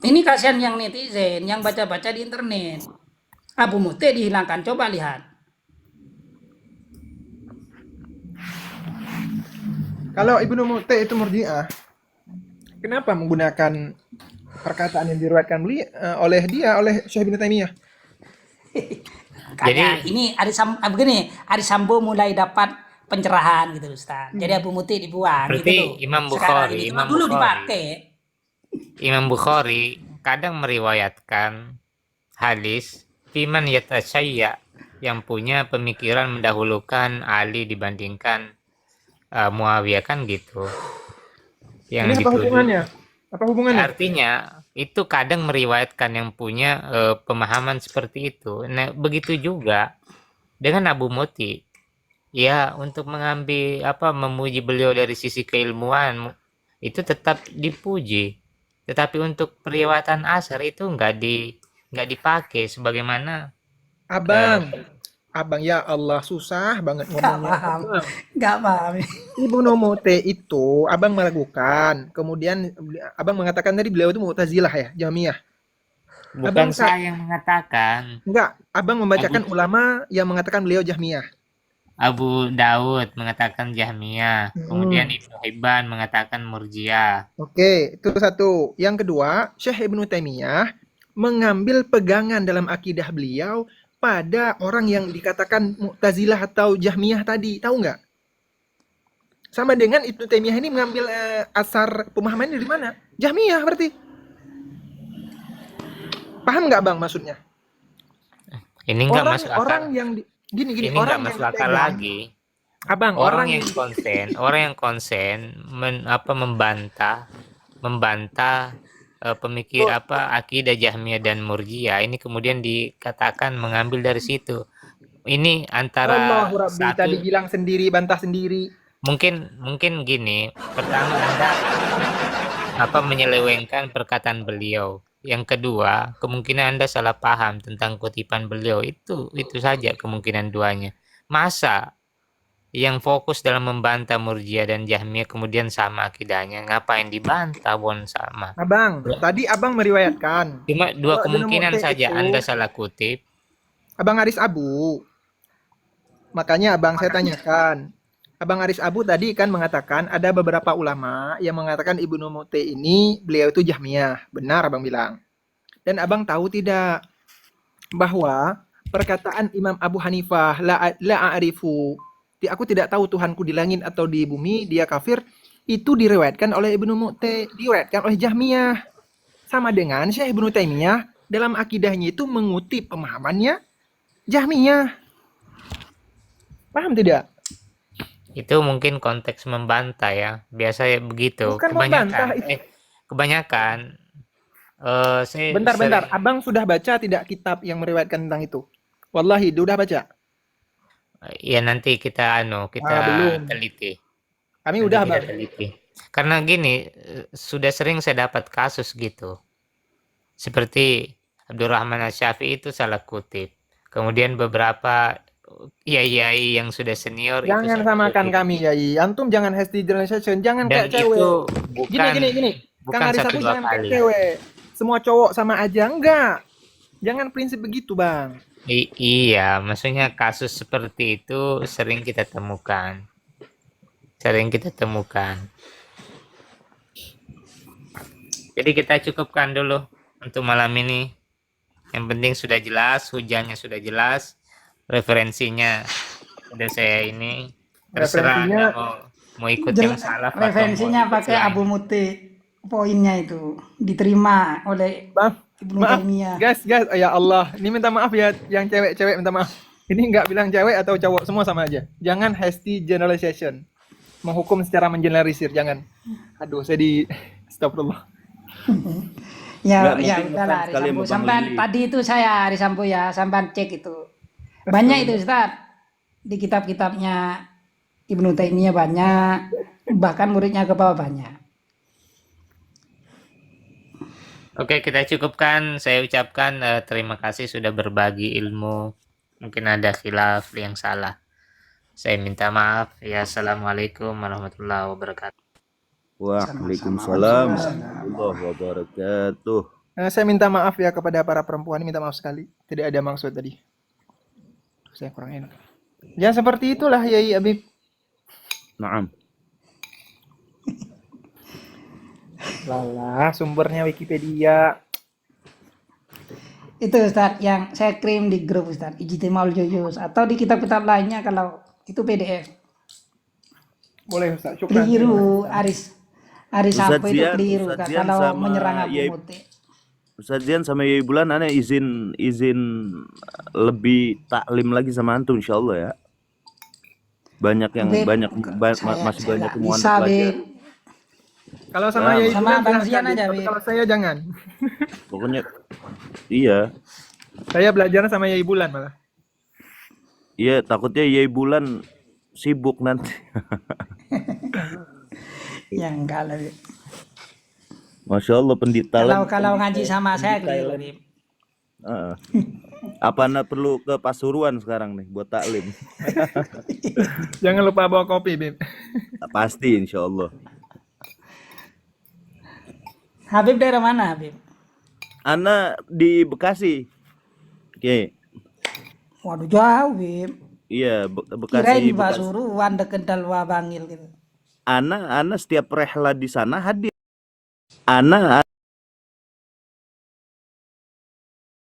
Ini kasihan yang netizen yang baca-baca di internet. Abu Muti dihilangkan. Coba lihat. Kalau Ibnu Muti itu Murji'ah, kenapa menggunakan perkataan yang diriwayatkan oleh Syekh bin Taimiyah? Kayak ini begini, Ari Sambo mulai dapat pencerahan gitu Ustaz. Jadi Abu Muti dibuang Berarti gitu loh. Imam Sekarang Bukhari, ini cuma Imam dulu Bukhari. dipakai. Imam Bukhari kadang meriwayatkan hadis fiman yatasyayya, yang punya pemikiran mendahulukan Ali dibandingkan Muawiyah, kan gitu. Yang Ini apa dituduh. hubungannya? Apa hubungannya? Artinya itu kadang meriwayatkan yang punya pemahaman seperti itu. Nah, begitu juga dengan Abu Muti. Ya, untuk mengambil memuji beliau dari sisi keilmuan itu tetap dipuji. Tetapi untuk periwayatan asar itu nggak dipakai sebagaimana Abang, ya Allah, susah banget Gak ngomongnya. paham. Gak paham. Ibnu Muti itu abang meragukan. Kemudian abang mengatakan tadi beliau itu Mu'tazilah ya, Jahmiyah. bukan Abang saya yang mengatakan. Enggak, abang membacakan ulama yang mengatakan beliau Jahmiyah. Abu Daud mengatakan Jahmiyah, kemudian Hmm. Ibnu Hibban mengatakan Murji'ah. Oke, itu satu. Yang kedua, Syekh Ibnu Taimiyah mengambil pegangan dalam akidah beliau pada orang yang dikatakan Mu'tazilah atau Jahmiyah tadi. Tahu nggak? Sama dengan Ibnu Taimiyah ini mengambil asar pemahamannya dari mana? Jahmiyah berarti. Paham nggak Bang maksudnya? Ini nggak masuk Orang akal. yang gini Ini nggak orang yang masuk akal dipegang, lagi. Abang, Orang orang yang yang konsen membantah pemikir oh, akidah Jahmiyah dan Murji'ah ini kemudian dikatakan mengambil dari situ. Ini antara Allahu Rabbi tadi satu, bilang sendiri, bantah sendiri. mungkin gini. Pertama, Anda menyelewengkan perkataan beliau. Yang kedua, kemungkinan Anda salah paham tentang kutipan beliau. Itu saja kemungkinan duanya. Masa yang fokus dalam membantah Murji'ah dan Jahmiyah kemudian sama akidahnya? Ngapain dibantah, Bon, sama? Abang, tadi Abang meriwayatkan Cuma dua kalau Ibnu kemungkinan Mu'tazilih saja itu Anda salah kutip. Abang Aris Abu. Makanya Abang saya tanyakan. Abang Aris Abu tadi kan mengatakan ada beberapa ulama yang mengatakan Ibnu Mu'tazilih ini beliau itu Jahmiyah. Benar Abang bilang. Dan Abang tahu tidak bahwa perkataan Imam Abu Hanifah la a'rifu, aku tidak tahu Tuhanku di langit atau di bumi, dia kafir, itu diriwayatkan oleh Ibnu Mu'tazilih, diriwayatkan oleh Jahmiyah. Sama dengan Syekh Ibnu Taimiyah dalam akidahnya itu mengutip pemahamannya Jahmiyah. Paham tidak? Itu mungkin konteks membantah ya. Biasanya begitu. Bukan membantah. Kebanyakan saya Bentar. sering, Abang sudah baca tidak kitab yang meriwayatkan tentang itu? Wallahi, udah baca? ya nanti kita Belum. teliti. Kami Nanti udah, kita Bang. teliti. Karena gini, sudah sering saya dapat kasus gitu. Seperti Abdurrahman Asy-Syafi'i itu salah kutip. Kemudian beberapa yai yang sudah senior itu Jangan salah samakan kutip. kami, Yai. Antum jangan hasty generalization. Jangan Dan kayak itu cewek. bukan Gini. Kang bukan Aris satu Abu dua jangan kayak kali. cewek. Semua cowok sama aja. Enggak. Jangan prinsip begitu, Bang. Iya, maksudnya kasus seperti itu sering kita temukan. Jadi kita cukupkan dulu untuk malam ini. Yang penting sudah jelas, hujannya sudah jelas, referensinya udah saya ini. Terserah Referensinya Anda mau ikut yang salaf atau mau Referensinya ikut pakai selain. Abu Muti. Poinnya itu diterima oleh Maaf, Ibnu maaf, Taimiyah. guys, ya Allah, ini minta maaf ya, yang cewek-cewek minta maaf. Ini nggak bilang cewek atau cowok, semua sama aja. Jangan hasty generalization, menghukum secara mengeneralisir, jangan. Aduh, saya di Astagfirullah. Ya, Nggak, ya mungkin udahlah ngefans kali Arisampo. sama Bang Sampai Willy. tadi itu saya Arisampo ya, sampai cek itu. Banyak itu Ustaz. Di kitab-kitabnya Ibnu Taimiyah banyak, bahkan muridnya ke bawah banyak. Oke, kita cukupkan. Saya ucapkan terima kasih sudah berbagi ilmu. Mungkin ada khilaf yang salah. Saya minta maaf. Ya, assalamualaikum warahmatullahi wabarakatuh. Waalaikumsalam warahmatullahi wabarakatuh. Saya minta maaf ya kepada para perempuan, minta maaf sekali. Tidak ada maksud tadi. Saya kurang enak. Ya seperti itulah Yai Habib. Naam. Lalah, sumbernya Wikipedia. Itu Ustaz yang saya kirim di grup Ustaz, Ijtimaul Juyus atau di kitab-kitab lainnya kalau itu PDF. Boleh Ustaz, syukran. Keliru Aris Sampo itu Ustaz keliru Zian kalau sama menyerang Abu Yai- Muti. Ustaz Zian sama Yai Bulan aneh izin lebih taklim lagi sama antum insyaallah ya. Banyak yang Beb, masih saya banyak nggak temuan bisa, belajar. Beb. Kalau sama Yai Sama Bulan Bang silahkan, Zian aja, tapi Bib. kalau saya jangan. Pokoknya iya. Saya belajar sama Yai Bulan malah. Iya, takutnya Yai Bulan sibuk nanti. Ya enggak lah, Bib. Masya Allah Kalau ngaji sama saya keliru, Bib. Heeh. Apa anda perlu ke Pasuruan sekarang nih buat taklim? Jangan lupa bawa kopi, Bib. Pasti insya Allah. Habib daerah mana, Habib? Ana di Bekasi. Oke. Waduh, jauh, Bib. Iya, Kirain Bekasi. Pasuruan deket Dalwa Bangil gitu. Ana setiap rehla di sana hadir. Ana